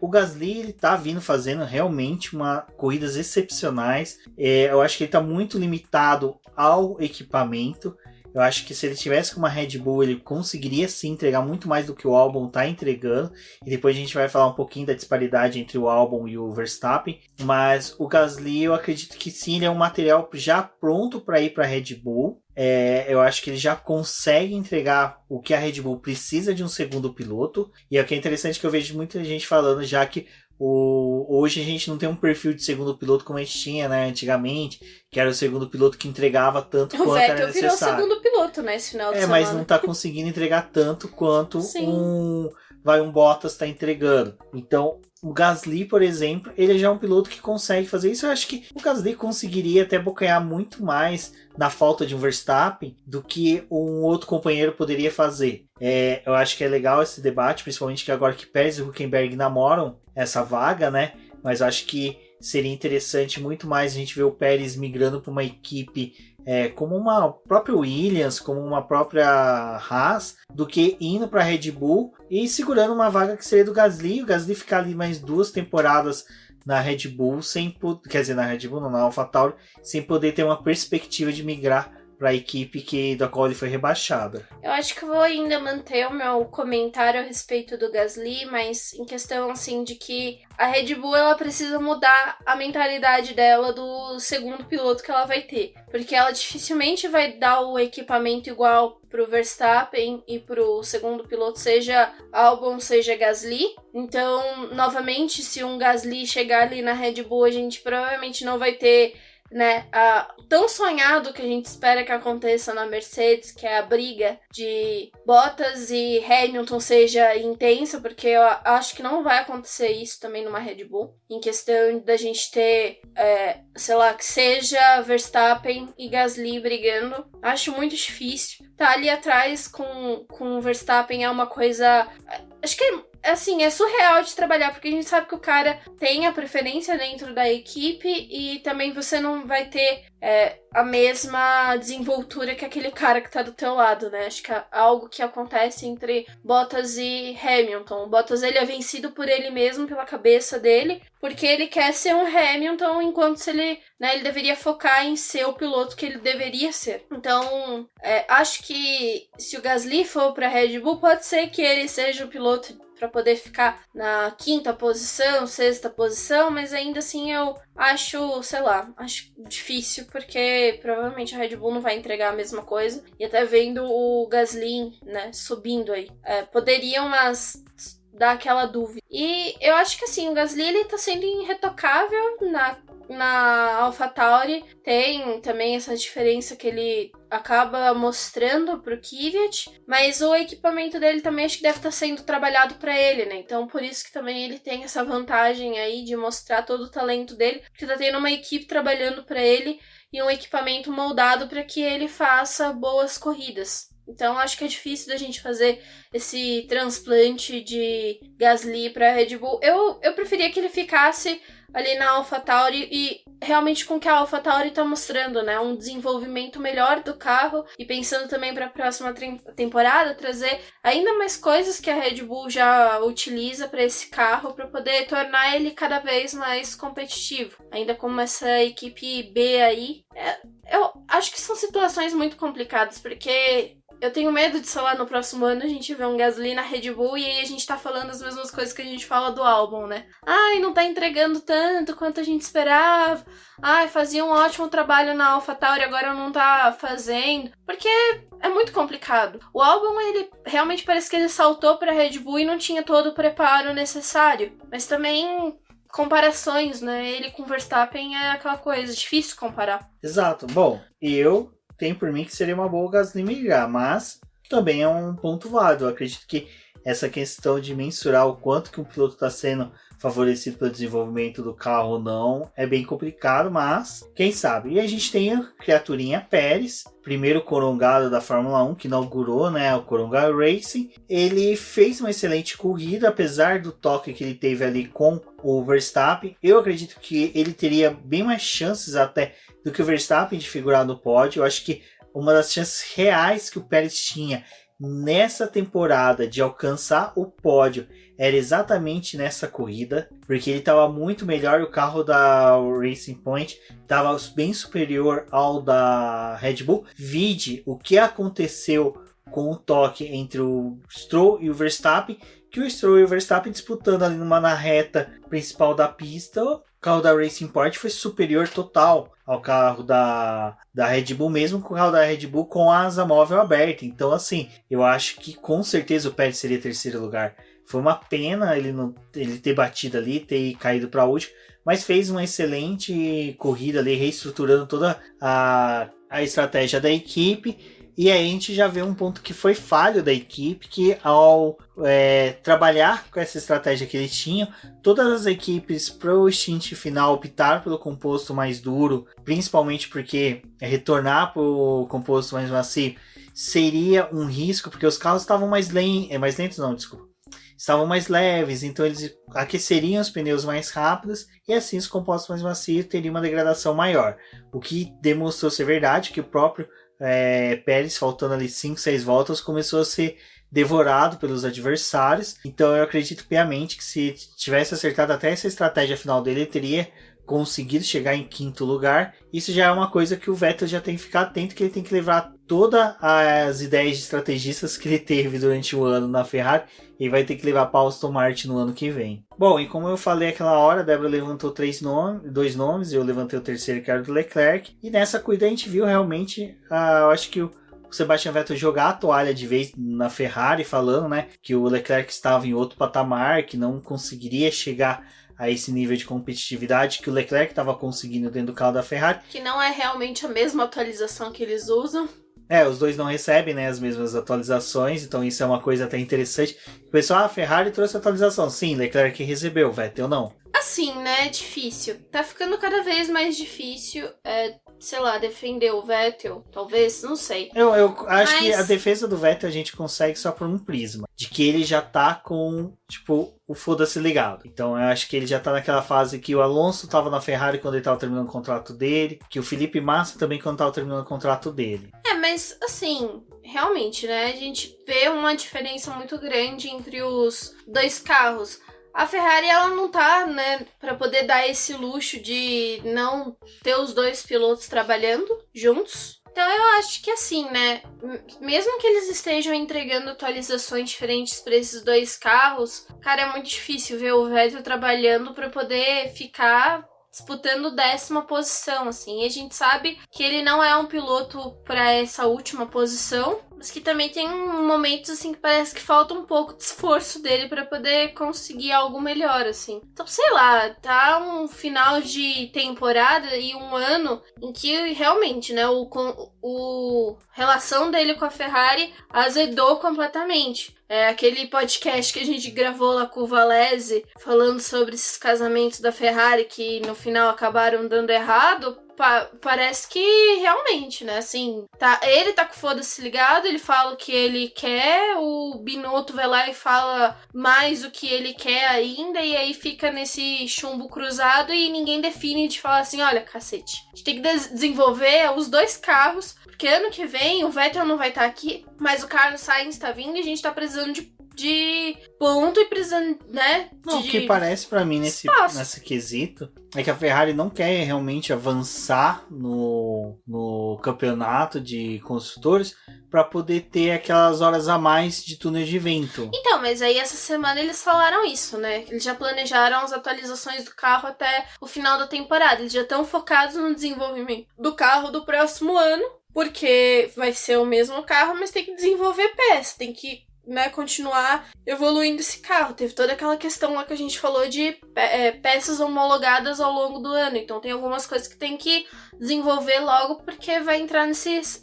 O Gasly, ele tá vindo fazendo realmente corridas excepcionais. Eu acho que ele tá muito limitado ao equipamento. Eu acho que se ele tivesse com uma Red Bull, ele conseguiria sim entregar muito mais do que o Albon está entregando. E depois a gente vai falar um pouquinho da disparidade entre o Albon e o Verstappen. Mas o Gasly, eu acredito que sim, ele é um material já pronto para ir para a Red Bull. Eu acho que ele já consegue entregar o que a Red Bull precisa de um segundo piloto. E o que é interessante que eu vejo muita gente falando já que hoje a gente não tem um perfil de segundo piloto como a gente tinha, né, antigamente, que era o segundo piloto que entregava tanto quanto era necessário. O Vettel virou segundo piloto, né, esse final de semana. Mas não tá conseguindo entregar tanto quanto um Bottas tá entregando. Então, o Gasly, por exemplo, ele já é um piloto que consegue fazer isso. Eu acho que o Gasly conseguiria até bocanhar muito mais na falta de um Verstappen do que um outro companheiro poderia fazer. Eu acho que é legal esse debate, principalmente que agora que Pérez e Hülkenberg namoram essa vaga, né? Mas eu acho que seria interessante muito mais a gente ver o Pérez migrando para uma equipe como uma própria Williams, como uma própria Haas, do que indo para a Red Bull e segurando uma vaga que seria do Gasly. O Gasly ficar ali mais 2 temporadas na Red Bull, na AlphaTauri, sem poder ter uma perspectiva de migrar para a equipe da qual ele foi rebaixado. Eu acho que eu vou ainda manter o meu comentário a respeito do Gasly, mas em questão assim de que a Red Bull ela precisa mudar a mentalidade dela do segundo piloto que ela vai ter, porque ela dificilmente vai dar o equipamento igual pro Verstappen e pro segundo piloto, seja Albon, seja Gasly. Então, novamente, se um Gasly chegar ali na Red Bull, a gente provavelmente não vai ter, né, tão sonhado que a gente espera que aconteça na Mercedes, que é a briga de Bottas e Hamilton seja intensa, porque eu acho que não vai acontecer isso também numa Red Bull, em questão da gente ter, sei lá, que seja Verstappen e Gasly brigando. Acho muito difícil. Tá ali atrás com o Verstappen é uma coisa... Acho que assim, é surreal de trabalhar, porque a gente sabe que o cara tem a preferência dentro da equipe e também você não vai ter a mesma desenvoltura que aquele cara que tá do teu lado, né? Acho que é algo que acontece entre Bottas e Hamilton. O Bottas, ele é vencido por ele mesmo, pela cabeça dele, porque ele quer ser um Hamilton, enquanto ele deveria focar em ser o piloto que ele deveria ser. Então, acho que se o Gasly for pra Red Bull, pode ser que ele seja o piloto para poder ficar na 5ª posição, 6ª posição, mas ainda assim eu acho, sei lá, acho difícil, porque provavelmente a Red Bull não vai entregar a mesma coisa. E até vendo o Gasly, né, subindo aí, poderiam, mas dar aquela dúvida. E eu acho que assim, o Gasly, ele tá sendo irretocável na AlphaTauri. Tem também essa diferença que ele acaba mostrando pro Kvyat, mas o equipamento dele também acho que deve estar sendo trabalhado para ele, né? Então por isso que também ele tem essa vantagem aí de mostrar todo o talento dele, porque tá tendo uma equipe trabalhando para ele e um equipamento moldado para que ele faça boas corridas. Então acho que é difícil da gente fazer esse transplante de Gasly para Red Bull. Eu preferia que ele ficasse ali na AlphaTauri e realmente com o que a AlphaTauri tá mostrando, né? Um desenvolvimento melhor do carro e pensando também para a próxima temporada trazer ainda mais coisas que a Red Bull já utiliza para esse carro para poder tornar ele cada vez mais competitivo. Ainda como essa equipe B aí, eu acho que são situações muito complicadas, porque eu tenho medo de, sei lá, no próximo ano a gente ver um Gasly na Red Bull e aí a gente tá falando as mesmas coisas que a gente fala do Albon, né? Ai, não tá entregando tanto quanto a gente esperava. Ai, fazia um ótimo trabalho na AlphaTauri, agora não tá fazendo. Porque é muito complicado. O Albon, ele realmente parece que ele saltou pra Red Bull e não tinha todo o preparo necessário. Mas também comparações, né? Ele com Verstappen é aquela coisa, difícil comparar. Exato. Bom, eu tenho por mim que seria uma boa o Gasly migrar, mas também é um ponto válido. Eu acredito que essa questão de mensurar o quanto que um piloto está sendo favorecido pelo desenvolvimento do carro ou não é bem complicado, mas quem sabe. E a gente tem a criaturinha Pérez, primeiro corongado da Fórmula 1, que inaugurou, né, o Coronga Racing. Ele fez uma excelente corrida, apesar do toque que ele teve ali com o Verstappen. Eu acredito que ele teria bem mais chances até do que o Verstappen de figurar no pódio. Eu acho que uma das chances reais que o Pérez tinha nessa temporada de alcançar o pódio era exatamente nessa corrida, porque ele estava muito melhor. O carro da Racing Point estava bem superior ao da Red Bull. Vide o que aconteceu com o toque entre o Stroll e o Verstappen, que o Stroll e o Verstappen disputando ali na reta principal da pista. O carro da Racing Point foi superior total ao carro da Red Bull, mesmo com o carro da Red Bull com a asa móvel aberta. Então, assim, eu acho que com certeza o Pérez seria terceiro lugar. Foi uma pena ele ter batido ali, ter caído para último, mas fez uma excelente corrida ali, reestruturando toda a estratégia da equipe. E aí a gente já vê um ponto que foi falho da equipe, que ao trabalhar com essa estratégia que eles tinham, todas as equipes para o stint final optaram pelo composto mais duro, principalmente porque retornar para o composto mais macio seria um risco, porque os carros estavam estavam mais leves, então eles aqueceriam os pneus mais rápidos e assim os compostos mais macios teriam uma degradação maior. O que demonstrou ser verdade, que o próprio Pérez, faltando ali 5, 6 voltas, começou a ser devorado pelos adversários. Então eu acredito piamente que se tivesse acertado até essa estratégia final dele, ele teria conseguido chegar em quinto lugar, isso já é uma coisa que o Vettel já tem que ficar atento, que ele tem que levar todas as ideias de estrategistas que ele teve durante o ano na Ferrari e vai ter que levar para Aston Martin no ano que vem. Bom, e como eu falei aquela hora, a Débora levantou dois nomes, eu levantei o terceiro, que era o do Leclerc, e nessa corrida a gente viu realmente, eu acho que o Sebastian Vettel jogar a toalha de vez na Ferrari, falando, né, que o Leclerc estava em outro patamar, que não conseguiria chegar a esse nível de competitividade que o Leclerc estava conseguindo dentro do carro da Ferrari. Que não é realmente a mesma atualização que eles usam. Os dois não recebem, né, as mesmas atualizações, então isso é uma coisa até interessante. O pessoal, a Ferrari trouxe atualização. Sim, Leclerc recebeu, Vettel não. Assim, né, é difícil. Tá ficando cada vez mais difícil, sei lá, defender o Vettel, talvez, não sei. Eu acho que a defesa do Vettel a gente consegue só por um prisma. De que ele já tá com, tipo, o foda-se ligado. Então eu acho que ele já tá naquela fase que o Alonso tava na Ferrari quando ele tava terminando o contrato dele, que o Felipe Massa também quando tava terminando o contrato dele. Mas assim, realmente, né, a gente vê uma diferença muito grande entre os dois carros. A Ferrari, ela não tá, né, pra poder dar esse luxo de não ter os dois pilotos trabalhando juntos. Então eu acho que assim, né, mesmo que eles estejam entregando atualizações diferentes para esses dois carros, cara, é muito difícil ver o Vettel trabalhando para poder ficar disputando 10ª posição, assim. E a gente sabe que ele não é um piloto para essa última posição, mas que também tem momentos, assim, que parece que falta um pouco de esforço dele para poder conseguir algo melhor, assim. Então, sei lá, tá um final de temporada e um ano em que realmente, né, o relação dele com a Ferrari azedou completamente. Aquele podcast que a gente gravou lá com o Valese, falando sobre esses casamentos da Ferrari que no final acabaram dando errado, parece que realmente, né, assim, ele tá com o foda-se ligado, ele fala o que ele quer, o Binotto vai lá e fala mais o que ele quer ainda, e aí fica nesse chumbo cruzado e ninguém define de falar assim, olha, cacete, a gente tem que desenvolver os dois carros, porque ano que vem o Vettel não vai estar aqui, mas o Carlos Sainz tá vindo e a gente tá precisando de ponto e precisando, né? O que parece pra mim nesse quesito é que a Ferrari não quer realmente avançar no campeonato de construtores para poder ter aquelas horas a mais de túnel de vento. Então, mas aí essa semana eles falaram isso, né? Eles já planejaram as atualizações do carro até o final da temporada. Eles já estão focados no desenvolvimento do carro do próximo ano, porque vai ser o mesmo carro, mas tem que desenvolver peças, tem que, né, continuar evoluindo esse carro. Teve toda aquela questão lá que a gente falou de peças homologadas ao longo do ano. Então tem algumas coisas que tem que desenvolver logo porque vai entrar nesses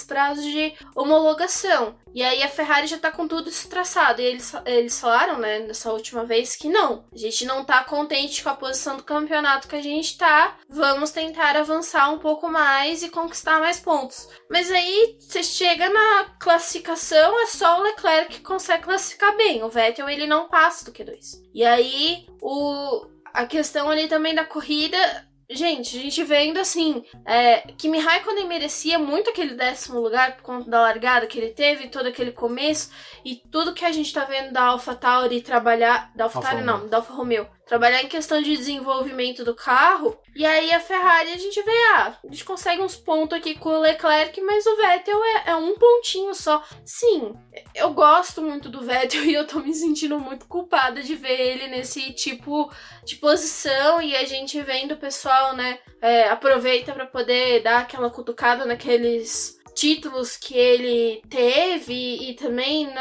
prazos de homologação. E aí a Ferrari já tá com tudo isso traçado. E eles falaram, né, nessa última vez que não. A gente não tá contente com a posição do campeonato que a gente tá. Vamos tentar avançar um pouco mais e conquistar mais pontos. Mas aí você chega na classificação, é só o Leclerc que consegue classificar bem. O Vettel, ele não passa do Q2. E aí a questão ali também da corrida... Gente, a gente vendo assim, Kimi Raikkonen merecia muito aquele 10º lugar por conta da largada que ele teve, todo aquele começo, e tudo que a gente tá vendo da AlphaTauri trabalhar, da Alfa Romeo, trabalhar em questão de desenvolvimento do carro, e aí a Ferrari a gente vê, a gente consegue uns pontos aqui com o Leclerc, mas o Vettel é um pontinho só. Sim, eu gosto muito do Vettel e eu tô me sentindo muito culpada de ver ele nesse tipo de posição, e a gente vendo o pessoal, né, aproveita pra poder dar aquela cutucada naqueles títulos que ele teve e também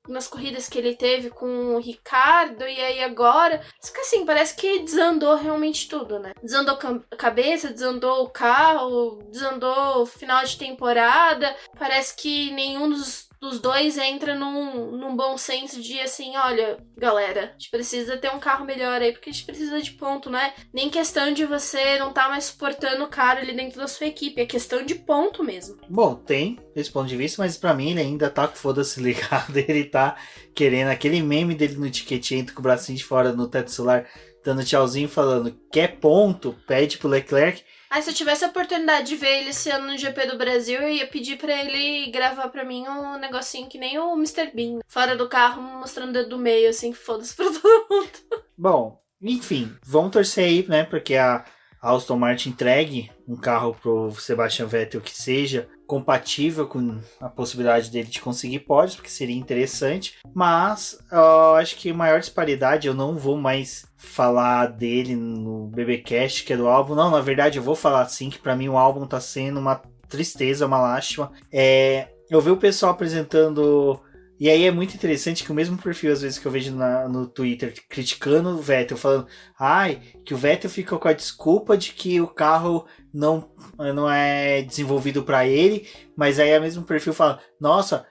nas corridas que ele teve com o Ricardo, e aí agora, só que assim, parece que desandou realmente tudo, né? Desandou a cabeça, desandou o carro, desandou o final de temporada, parece que nenhum dos dois entra num bom senso de assim, olha, galera, a gente precisa ter um carro melhor aí, porque a gente precisa de ponto, né? Nem questão de você não tá mais suportando o cara ali dentro da sua equipe, é questão de ponto mesmo. Bom, tem esse ponto de vista, mas pra mim ele ainda tá com foda-se ligado, ele tá querendo aquele meme dele no tiquetinho com o bracinho de fora no teto solar, dando tchauzinho, falando, quer ponto? Pede pro Leclerc. Se eu tivesse a oportunidade de ver ele esse ano no GP do Brasil, eu ia pedir pra ele gravar pra mim um negocinho que nem o Mr. Bean, fora do carro, mostrando o dedo do meio, assim, que foda-se pra todo mundo. Bom, enfim, vamos torcer aí, né, porque a a Aston Martin entregue um carro pro Sebastian Vettel que seja compatível com a possibilidade dele de conseguir pódios, porque seria interessante, mas eu acho que a maior disparidade, eu não vou mais falar dele no BBcast, que é do álbum, não, na verdade eu vou falar sim, que pra mim o álbum tá sendo uma tristeza, uma lástima. Eu vi o pessoal apresentando, e aí é muito interessante que o mesmo perfil às vezes que eu vejo no Twitter criticando o Vettel, falando que o Vettel ficou com a desculpa de que o carro não é desenvolvido para ele, mas aí o mesmo perfil fala, nossa,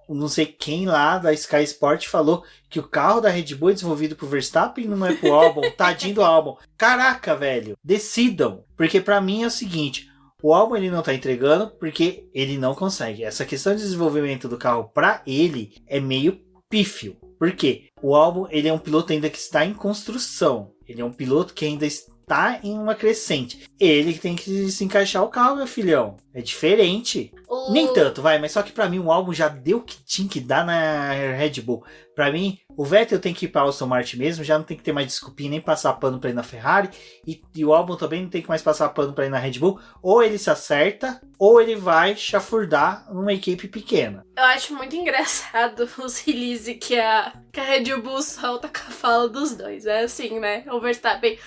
não sei quem lá da Sky Sport falou que o carro da Red Bull é desenvolvido pro Verstappen e não é pro Albon, tadinho do Albon. Caraca, velho, decidam, porque para mim é o seguinte, o Albon ele não tá entregando porque ele não consegue. Essa questão de desenvolvimento do carro para ele é meio pífio. Por quê? O Albon ele é um piloto ainda que está em construção. Ele é um piloto que ainda está em uma crescente. Ele que tem que se encaixar o carro, meu filhão. É diferente. Nem tanto, mas só que pra mim o Albon já deu o que tinha que dar na Red Bull. Pra mim, o Vettel tem que ir pra Aston Martin mesmo, já não tem que ter mais desculpinha nem passar pano pra ir na Ferrari. E o Albon também não tem que mais passar pano pra ir na Red Bull. Ou ele se acerta, ou ele vai chafurdar numa equipe pequena. Eu acho muito engraçado os releases que a Red Bull solta com a fala dos dois. É assim, né? O Verstappen...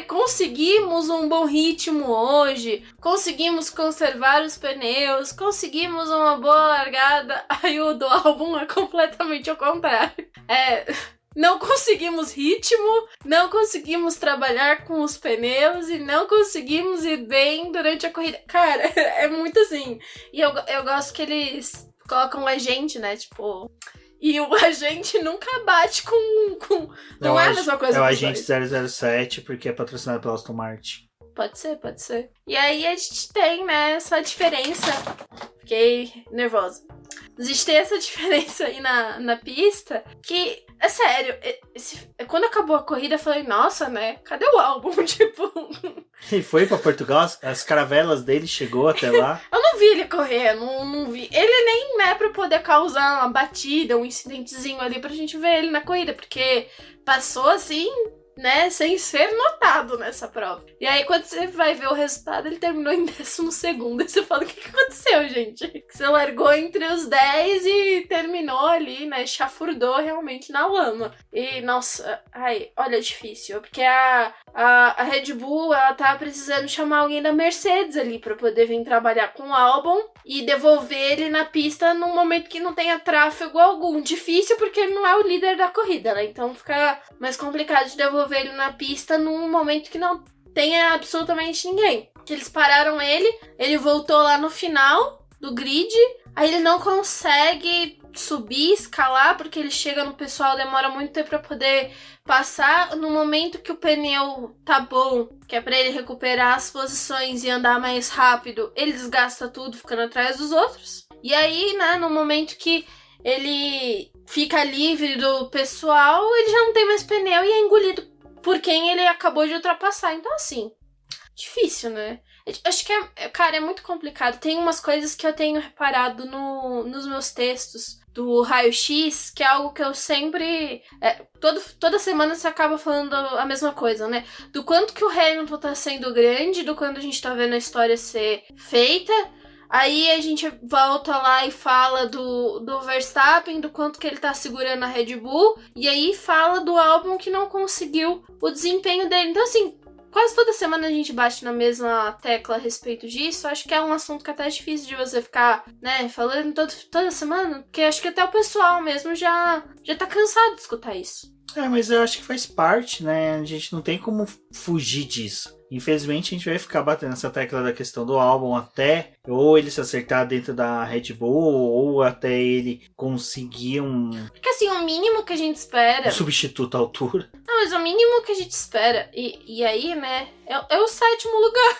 conseguimos um bom ritmo hoje, conseguimos conservar os pneus, conseguimos uma boa largada. Aí o do Albon é completamente ao contrário. Não conseguimos ritmo, não conseguimos trabalhar com os pneus e não conseguimos ir bem durante a corrida. Cara, é muito assim. E eu gosto que eles colocam a gente, né, tipo... E o agente nunca bate com... Não é a mesma coisa. É o agente 007, porque é patrocinado pela Aston Martin. Pode ser. E aí a gente tem, né, essa diferença. Fiquei nervosa. A gente tem essa diferença aí na pista, que, é sério, quando acabou a corrida eu falei, nossa, né, cadê o álbum? Tipo... Ele foi pra Portugal, as caravelas dele chegou até lá. Eu não vi ele correr, não vi. Ele nem é pra poder causar uma batida, um incidentezinho ali pra gente ver ele na corrida, porque passou assim... né, sem ser notado nessa prova. E aí, quando você vai ver o resultado, ele terminou em 12º. E você fala, o que aconteceu, gente? Que você largou entre os 10 e terminou ali, né, chafurdou realmente na lama. E, nossa, olha, é difícil. Porque a Red Bull, ela tá precisando chamar alguém da Mercedes ali pra poder vir trabalhar com o Albon e devolver ele na pista num momento que não tenha tráfego algum. Difícil porque ele não é o líder da corrida, né? Então fica mais complicado de devolver ele na pista num momento que não tenha absolutamente ninguém. Eles pararam ele voltou lá no final do grid, aí ele não consegue subir, escalar, porque ele chega no pessoal, demora muito tempo pra poder passar. No momento que o pneu tá bom, que é pra ele recuperar as posições e andar mais rápido, ele desgasta tudo, ficando atrás dos outros. E aí, né, no momento que ele fica livre do pessoal, ele já não tem mais pneu e é engolido por quem ele acabou de ultrapassar. Então, assim, difícil, né? Acho que, cara, é muito complicado. Tem umas coisas que eu tenho reparado nos meus textos do raio-x, que é algo que eu sempre... toda semana você acaba falando a mesma coisa, né? Do quanto que o Hamilton tá sendo grande, do quanto a gente tá vendo a história ser feita. Aí a gente volta lá e fala do Verstappen, do quanto que ele tá segurando a Red Bull, e aí fala do Albon que não conseguiu o desempenho dele. Então, assim, quase toda semana a gente bate na mesma tecla a respeito disso. Acho que é um assunto que até é difícil de você ficar, né, falando toda semana, porque acho que até o pessoal mesmo já tá cansado de escutar isso. Mas eu acho que faz parte, né? A gente não tem como fugir disso. Infelizmente a gente vai ficar batendo essa tecla da questão do álbum até ou ele se acertar dentro da Red Bull ou até ele conseguir Porque assim, o mínimo que a gente espera... um substituto à altura. Não, mas o mínimo que a gente espera, e aí, né, é o 7º lugar.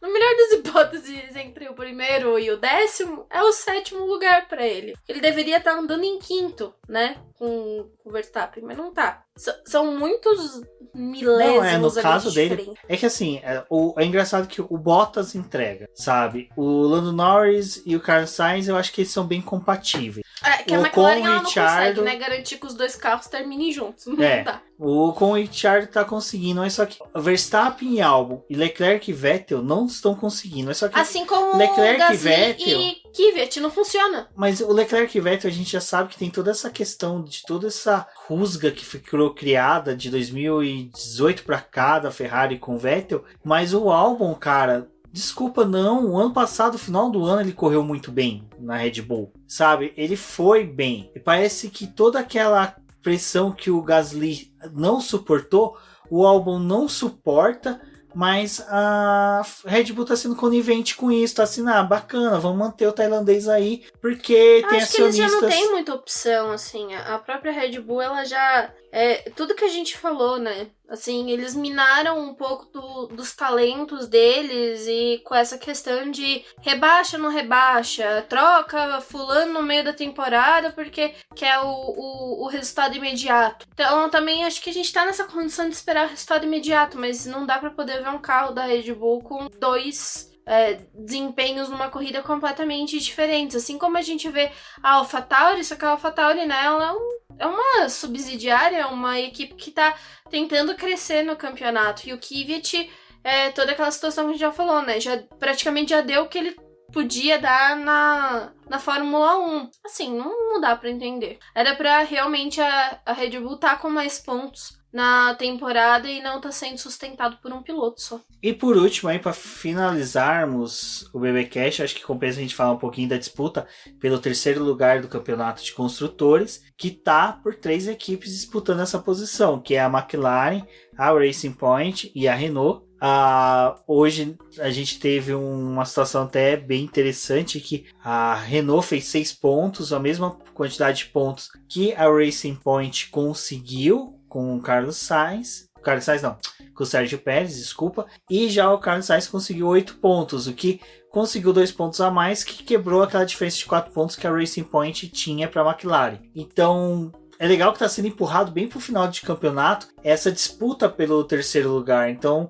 na melhor das hipóteses, entre o primeiro e o 10º, é o 7º lugar pra ele. Ele deveria estar andando em 5º, né? Com o Verstappen, mas não tá. São muitos milésimos no caso dele, diferentes. é que assim, é engraçado que o Bottas entrega, sabe? O Lando Norris e o Carlos Sainz, eu acho que eles são bem compatíveis. Que a McLaren ela não consegue, né? Garantir que os dois carros terminem juntos. Não dá. Com o Ricciardo tá conseguindo, mas só que Verstappen e Albon e Leclerc e Vettel não estão conseguindo. Só que assim como Leclerc Gasly e Vettel e Kvyat, não funciona. Mas o Leclerc e Vettel, a gente já sabe que tem toda essa questão de toda essa rusga que ficou criada de 2018 pra cá da Ferrari com o Vettel. Mas o Albon, cara, desculpa, não. O ano passado, no final do ano, ele correu muito bem na Red Bull, sabe? Ele foi bem. E parece que toda aquela pressão que o Gasly não suportou, o Albon não suporta. Mas a Red Bull tá sendo conivente com isso, tá assim, bacana, vamos manter o tailandês aí, porque tem acho que acionistas... eles já não tem muita opção, assim, a própria Red Bull, ela já... tudo que a gente falou, né, assim, eles minaram um pouco dos talentos deles e com essa questão de rebaixa, não rebaixa, troca fulano no meio da temporada porque quer o resultado imediato. Então, também acho que a gente tá nessa condição de esperar o resultado imediato, mas não dá pra poder ver um carro da Red Bull com dois desempenhos numa corrida completamente diferentes. Assim como a gente vê a AlphaTauri, só que a AlphaTauri, né, ela é uma subsidiária, é uma equipe que tá tentando crescer no campeonato. E o Kvyat, toda aquela situação que a gente já falou, né, praticamente já deu o que ele podia dar na Fórmula 1. Assim, não dá pra entender. Era pra realmente a Red Bull tá com mais pontos na temporada e não tá sendo sustentado por um piloto só. E por último, aí, para finalizarmos o BBcast, acho que compensa a gente falar um pouquinho da disputa pelo terceiro lugar do campeonato de construtores, que tá por 3 equipes disputando essa posição, que é a McLaren, a Racing Point e a Renault. Hoje a gente teve uma situação até bem interessante, que a Renault fez 6 pontos, a mesma quantidade de pontos que a Racing Point conseguiu com o Carlos Sainz. Com o Sérgio Pérez, desculpa. E já o Carlos Sainz conseguiu 8 pontos, o que conseguiu 2 pontos a mais, que quebrou aquela diferença de 4 pontos que a Racing Point tinha para a McLaren. Então, é legal que está sendo empurrado bem para o final de campeonato essa disputa pelo terceiro lugar. Então,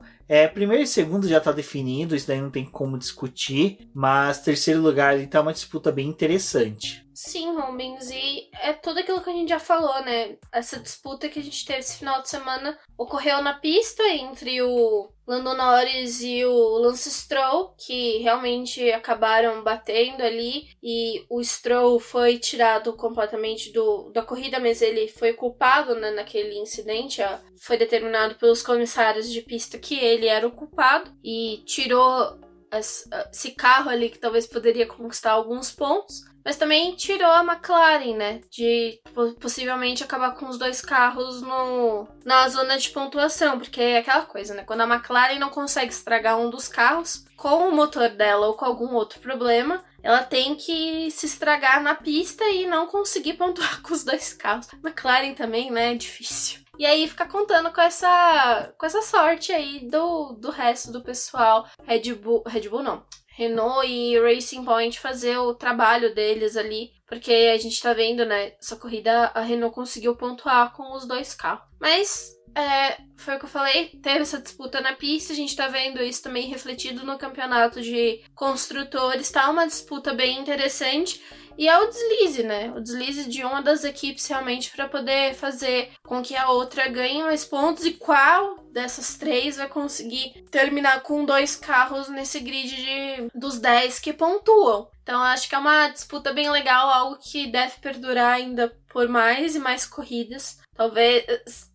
primeiro e segundo já está definido, isso daí não tem como discutir, mas terceiro lugar ali tá uma disputa bem interessante. Sim, Rubens, e é tudo aquilo que a gente já falou, né? Essa disputa que a gente teve esse final de semana ocorreu na pista entre o Lando Norris e o Lance Stroll, que realmente acabaram batendo ali, e o Stroll foi tirado completamente da corrida, mas ele foi culpado, né, naquele incidente. Foi determinado pelos comissários de pista que ele era o culpado e tirou esse carro ali que talvez poderia conquistar alguns pontos. Mas também tirou a McLaren, né? De possivelmente acabar com os 2 carros na zona de pontuação. Porque é aquela coisa, né? Quando a McLaren não consegue estragar um dos carros com o motor dela ou com algum outro problema, ela tem que se estragar na pista e não conseguir pontuar com os 2 carros. A McLaren também, né? É difícil. E aí fica contando com essa sorte aí do resto do pessoal. Red Bull não. Renault e Racing Point fazer o trabalho deles ali, porque a gente tá vendo, né, essa corrida a Renault conseguiu pontuar com os 2 carros. Mas, foi o que eu falei, teve essa disputa na pista, a gente tá vendo isso também refletido no campeonato de construtores, tá uma disputa bem interessante. E é o deslize, né? O deslize de uma das equipes realmente para poder fazer com que a outra ganhe mais pontos. E qual dessas 3 vai conseguir terminar com 2 carros nesse grid dos 10 que pontuam. Então acho que é uma disputa bem legal, algo que deve perdurar ainda por mais e mais corridas. Talvez,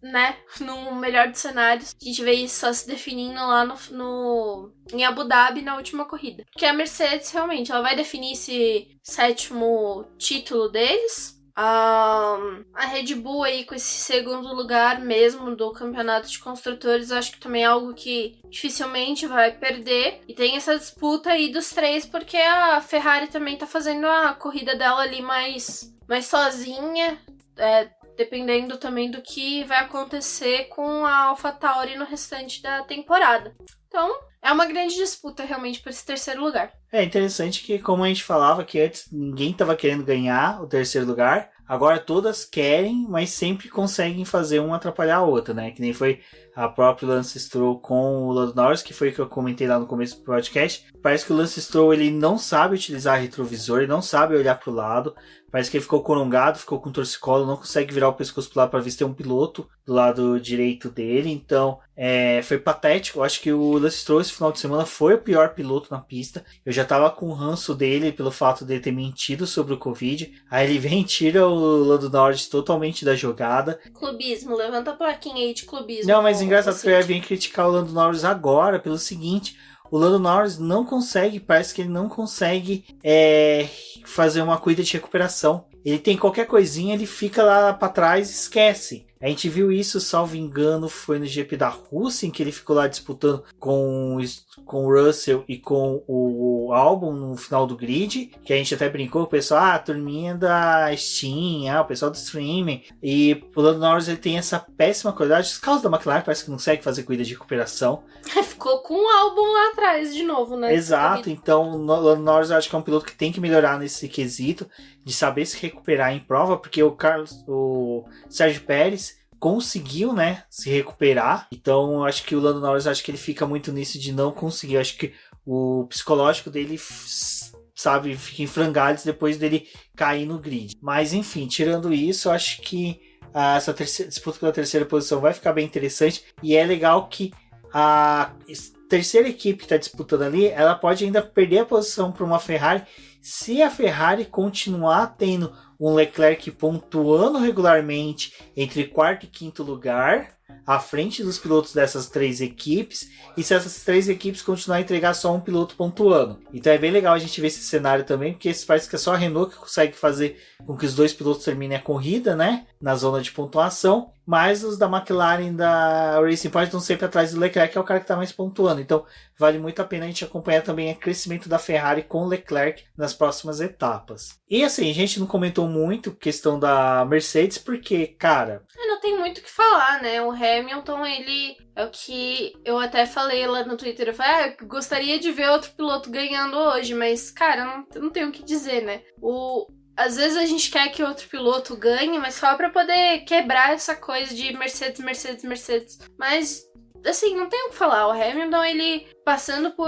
né, no melhor dos cenários, a gente vê isso só se definindo lá em Abu Dhabi na última corrida. Porque a Mercedes, realmente, ela vai definir esse 7º título deles. A Red Bull aí com esse 2º lugar mesmo do campeonato de construtores, acho que também é algo que dificilmente vai perder. E tem essa disputa aí dos 3, porque a Ferrari também tá fazendo a corrida dela ali mais sozinha, dependendo também do que vai acontecer com a AlphaTauri no restante da temporada. Então, é uma grande disputa realmente por esse terceiro lugar. É interessante que, como a gente falava, que antes ninguém estava querendo ganhar o terceiro lugar, agora todas querem, mas sempre conseguem fazer uma atrapalhar a outra, né? Que nem foi a própria Lance Stroll com o Lando Norris, que foi o que eu comentei lá no começo do podcast. Parece que o Lance Stroll, ele não sabe utilizar retrovisor, ele não sabe olhar para o lado. Parece que ele ficou corongado, ficou com torcicolo, não consegue virar o pescoço pro lado para ver se tem um piloto do lado direito dele. Então, foi patético. Eu acho que o Lance Stroll esse final de semana foi o pior piloto na pista. Eu já tava com o ranço dele pelo fato de ele ter mentido sobre o Covid. Aí ele vem e tira o Lando Norris totalmente da jogada. Clubismo, levanta a plaquinha aí de clubismo. Não, mas engraçado que eu ia vir criticar o Lando Norris agora pelo seguinte... O Lando Norris não consegue, parece que ele não consegue fazer uma corrida de recuperação. Ele tem qualquer coisinha, ele fica lá para trás e esquece. A gente viu isso, salvo engano, foi no GP da Rússia, em que ele ficou lá disputando com o Russell e com o Albon no final do grid, que a gente até brincou, o pessoal, a turminha da Steam, o pessoal do streaming. E o Lando Norris ele tem essa péssima qualidade. Os carros da McLaren parece que não consegue fazer corrida de recuperação. Ficou com o álbum lá atrás de novo, né? Exato, então o Lando Norris eu acho que é um piloto que tem que melhorar nesse quesito de saber se recuperar em prova, porque o Sérgio Pérez conseguiu, né, se recuperar. Então eu acho que o Lando Norris, acho que ele fica muito nisso de não conseguir. Eu acho que o psicológico dele, sabe, fica em frangalhos depois dele cair no grid. Mas enfim, tirando isso, eu acho que essa disputa pela terceira posição vai ficar bem interessante. E é legal que a terceira equipe que está disputando ali, ela pode ainda perder a posição para uma Ferrari se a Ferrari continuar tendo um Leclerc pontuando regularmente entre quarto e quinto lugar, à frente dos pilotos dessas três equipes, e se essas três equipes continuarem a entregar só um piloto pontuando. Então é bem legal a gente ver esse cenário também, porque parece que é só a Renault que consegue fazer com que os dois pilotos terminem a corrida, né, na zona de pontuação, mas os da McLaren e da Racing Point estão sempre atrás do Leclerc, que é o cara que está mais pontuando. Então vale muito a pena a gente acompanhar também o crescimento da Ferrari com o Leclerc nas próximas etapas. E assim, a gente não comentou muito questão da Mercedes, porque, cara... Não tem muito o que falar, né? O Hamilton, ele é o que eu até falei lá no Twitter. Eu falei, eu gostaria de ver outro piloto ganhando hoje, mas, cara, não tenho o que dizer, né? Às vezes a gente quer que outro piloto ganhe, mas só pra poder quebrar essa coisa de Mercedes, Mercedes, Mercedes. Mas, assim, não tem o que falar. O Hamilton, ele passando por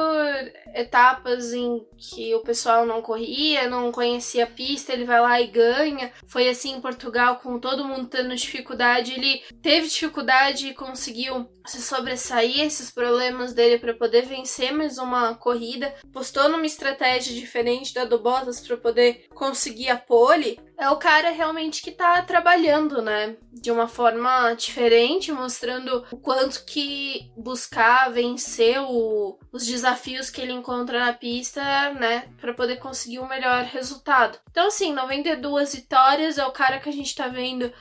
etapas em que o pessoal não corria, não conhecia a pista, ele vai lá e ganha. Foi assim em Portugal, com todo mundo tendo dificuldade. Ele teve dificuldade e conseguiu se sobressair esses problemas dele para poder vencer mais uma corrida. Postou numa estratégia diferente da do Bottas para poder conseguir a pole. É o cara realmente que tá trabalhando, né? De uma forma diferente, mostrando o quanto que buscar vencer os desafios que ele encontra na pista, né, para poder conseguir um melhor resultado. Então, assim, 92 vitórias, é o cara que a gente tá vendo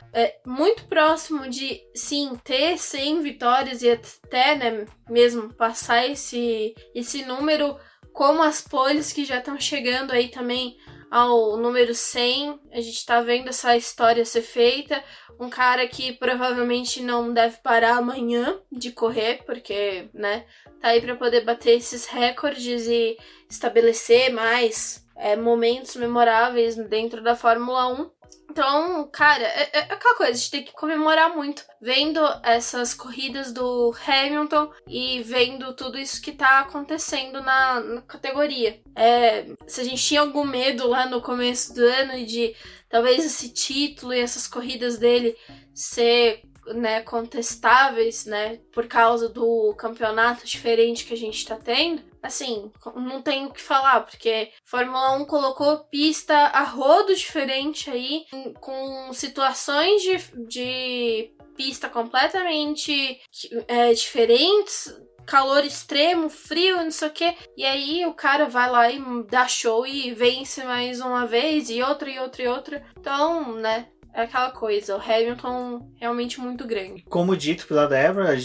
muito próximo de, sim, ter 100 vitórias e até, né, mesmo passar esse número, como as poles que já estão chegando aí também ao número 100, a gente tá vendo essa história ser feita. Um cara que provavelmente não deve parar amanhã de correr, porque, né, tá aí pra poder bater esses recordes e estabelecer mais momentos memoráveis dentro da Fórmula 1. Então, cara, é aquela coisa, a gente tem que comemorar muito vendo essas corridas do Hamilton e vendo tudo isso que tá acontecendo na categoria. Se a gente tinha algum medo lá no começo do ano de talvez esse título e essas corridas dele ser, né, contestáveis, né, por causa do campeonato diferente que a gente tá tendo, assim, não tem o que falar, porque Fórmula 1 colocou pista a rodo diferente aí, com situações de pista completamente diferentes, calor extremo, frio, não sei o que, e aí o cara vai lá e dá show e vence mais uma vez, e outra, e outra, e outra. Então, né, é aquela coisa, o Hamilton realmente muito grande. Como dito pela Débora,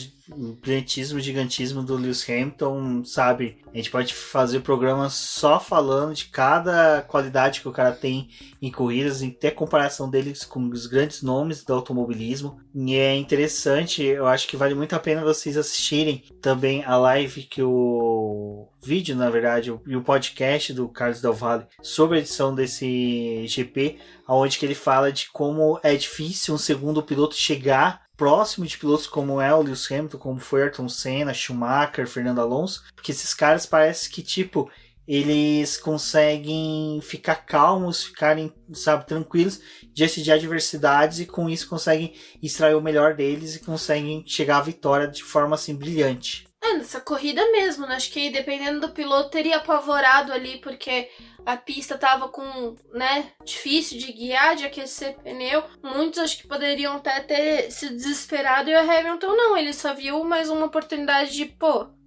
brilhantismo, gigantismo do Lewis Hamilton, sabe? A gente pode fazer o programa só falando de cada qualidade que o cara tem em corridas, em ter comparação deles com os grandes nomes do automobilismo. E é interessante, eu acho que vale muito a pena vocês assistirem também a live que o vídeo, na verdade, e o podcast do Carlos Del Valle sobre a edição desse GP, onde que ele fala de como é difícil um segundo piloto chegar próximo de pilotos como é o Lewis Hamilton, como foi Ayrton Senna, Schumacher, Fernando Alonso, porque esses caras parece que, tipo, eles conseguem ficar calmos, ficarem, sabe, tranquilos diante de adversidades e com isso conseguem extrair o melhor deles e conseguem chegar à vitória de forma, assim, brilhante. Nessa corrida mesmo, né? Acho que dependendo do piloto teria apavorado ali, porque a pista tava com, né, difícil de guiar, de aquecer pneu. Muitos acho que poderiam até ter se desesperado e o Hamilton não, ele só viu mais uma oportunidade de,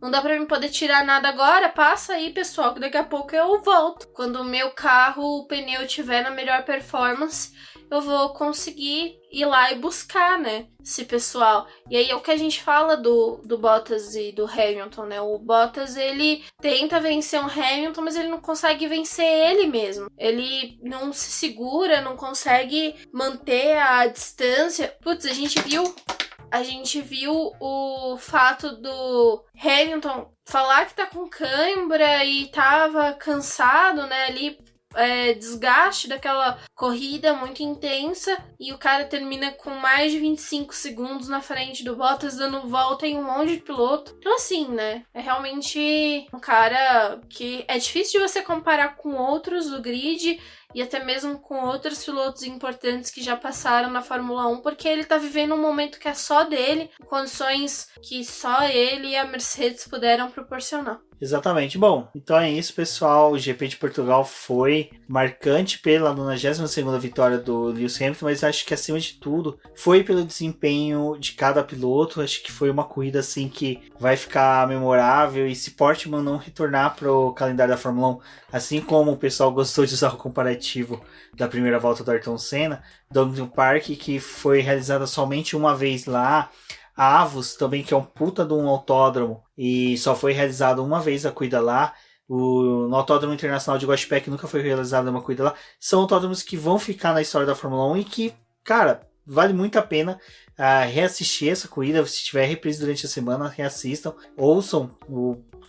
não dá pra mim poder tirar nada agora, passa aí pessoal, que daqui a pouco eu volto. Quando o meu carro, o pneu tiver na melhor performance, eu vou conseguir ir lá e buscar, né, esse pessoal. E aí é o que a gente fala do Bottas e do Hamilton, né? O Bottas, ele tenta vencer o Hamilton, mas ele não consegue vencer ele mesmo. Ele não se segura, não consegue manter a distância. Putz, a gente viu o fato do Hamilton falar que tá com cãibra e tava cansado, né, ali, desgaste daquela corrida muito intensa, e o cara termina com mais de 25 segundos na frente do Bottas, dando volta em um monte de piloto. Então assim, né, é realmente um cara que é difícil de você comparar com outros do grid e até mesmo com outros pilotos importantes que já passaram na Fórmula 1, porque ele tá vivendo um momento que é só dele, condições que só ele e a Mercedes puderam proporcionar. Exatamente. Bom, então é isso, pessoal. O GP de Portugal foi marcante pela 92ª vitória do Lewis Hamilton, mas acho que acima de tudo foi pelo desempenho de cada piloto. Acho que foi uma corrida assim que vai ficar memorável, e se Portimão não retornar para o calendário da Fórmula 1, assim como o pessoal gostou de usar o comparativo da primeira volta do Ayrton Senna, Donington Park, que foi realizada somente uma vez lá, a Avus também, que é um puta de um autódromo, e só foi realizado uma vez a corrida lá. No Autódromo Internacional de Guaxupé, nunca foi realizada uma corrida lá. São autódromos que vão ficar na história da Fórmula 1 e que, cara, vale muito a pena reassistir essa corrida. Se tiver reprise durante a semana, reassistam. Ouçam,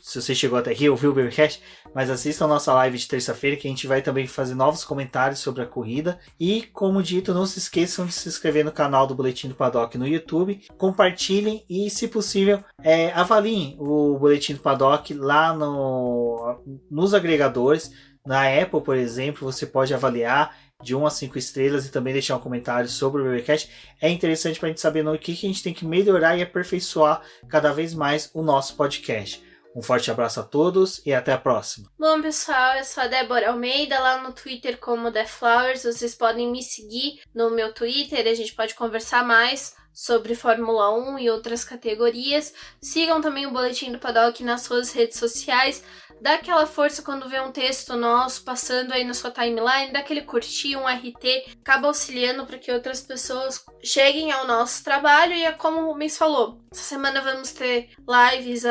se você chegou até aqui, ouviu o BBcast, mas assistam a nossa live de terça-feira, que a gente vai também fazer novos comentários sobre a corrida. E, como dito, não se esqueçam de se inscrever no canal do Boletim do Paddock no YouTube. Compartilhem e, se possível, avaliem o Boletim do Paddock lá nos agregadores. Na Apple, por exemplo, você pode avaliar de 1 a 5 estrelas e também deixar um comentário sobre o BBcast. É interessante para a gente saber no que a gente tem que melhorar e aperfeiçoar cada vez mais o nosso podcast. Um forte abraço a todos e até a próxima. Bom, pessoal, eu sou a Débora Almeida, lá no Twitter como The Flowers. Vocês podem me seguir no meu Twitter, a gente pode conversar mais sobre Fórmula 1 e outras categorias. Sigam também o Boletim do Paddock nas suas redes sociais. Dá aquela força quando vê um texto nosso passando aí na sua timeline, dá aquele curtir, um RT, acaba auxiliando para que outras pessoas cheguem ao nosso trabalho. E é como o Rubens falou, essa semana vamos ter lives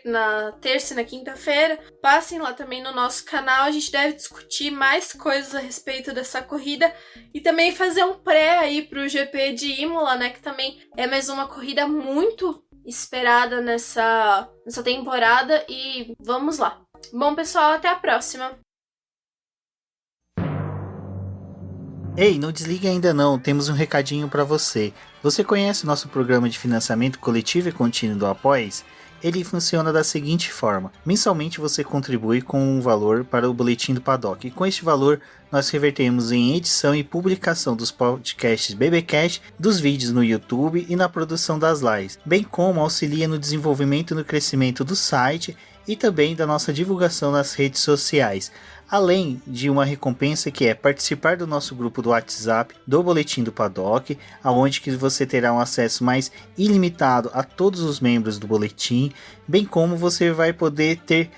na terça e na quinta-feira. Passem lá também no nosso canal, a gente deve discutir mais coisas a respeito dessa corrida e também fazer um pré aí pro GP de Imola, né, que também é mais uma corrida muito esperada nessa temporada, e vamos lá. Bom, pessoal, até a próxima. Ei, não desligue ainda não, temos um recadinho para você. Você conhece o nosso programa de financiamento coletivo e contínuo do Apoies? Ele funciona da seguinte forma: mensalmente você contribui com um valor para o Boletim do Paddock, e com este valor nós revertemos em edição e publicação dos podcasts BBcast, dos vídeos no YouTube e na produção das lives, bem como auxilia no desenvolvimento e no crescimento do site e também da nossa divulgação nas redes sociais, além de uma recompensa que é participar do nosso grupo do WhatsApp do Boletim do Paddock, onde que você terá um acesso mais ilimitado a todos os membros do Boletim, bem como você vai poder ter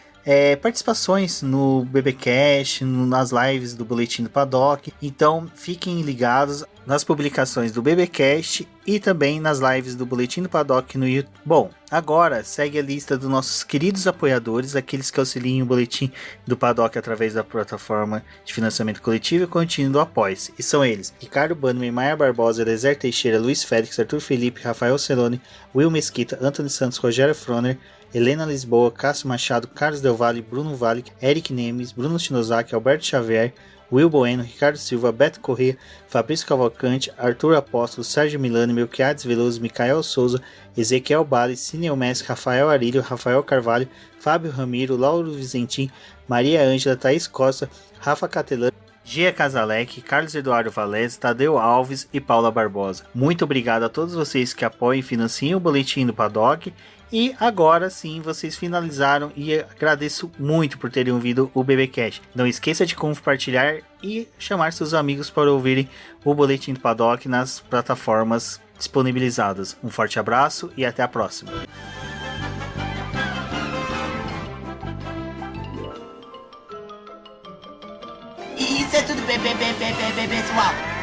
participações no BBcast, nas lives do Boletim do Paddock. Então fiquem ligados, nas publicações do BBcast e também nas lives do Boletim do Paddock no YouTube. Bom, agora segue a lista dos nossos queridos apoiadores, aqueles que auxiliam o Boletim do Paddock através da plataforma de financiamento coletivo e contínuo do Apoia-se. E são eles: Ricardo Bannerman, Maia Barbosa, Elezer Teixeira, Luiz Félix, Arthur Felipe, Rafael Celone, Will Mesquita, Antônio Santos, Rogério Froner, Helena Lisboa, Cássio Machado, Carlos Del Valle, Bruno Vale, Eric Nemes, Bruno Shinozaki, Alberto Xavier, Will Bueno, Ricardo Silva, Beto Corrêa, Fabrício Cavalcante, Arthur Apóstolo, Sérgio Milani, Melquiades Veloso, Micael Souza, Ezequiel Bales, Cineu Messi, Rafael Arilho, Rafael Carvalho, Fábio Ramiro, Lauro Vizentim, Maria Ângela, Thaís Costa, Rafa Catelã, Gia Casalec, Carlos Eduardo Valese, Tadeu Alves e Paula Barbosa. Muito obrigado a todos vocês que apoiam e financiam o Boletim do Paddock. E agora sim, vocês finalizaram e agradeço muito por terem ouvido o BBcast. Não esqueça de compartilhar e chamar seus amigos para ouvirem o Boletim do Paddock nas plataformas disponibilizadas. Um forte abraço e até a próxima. Isso é tudo, pessoal.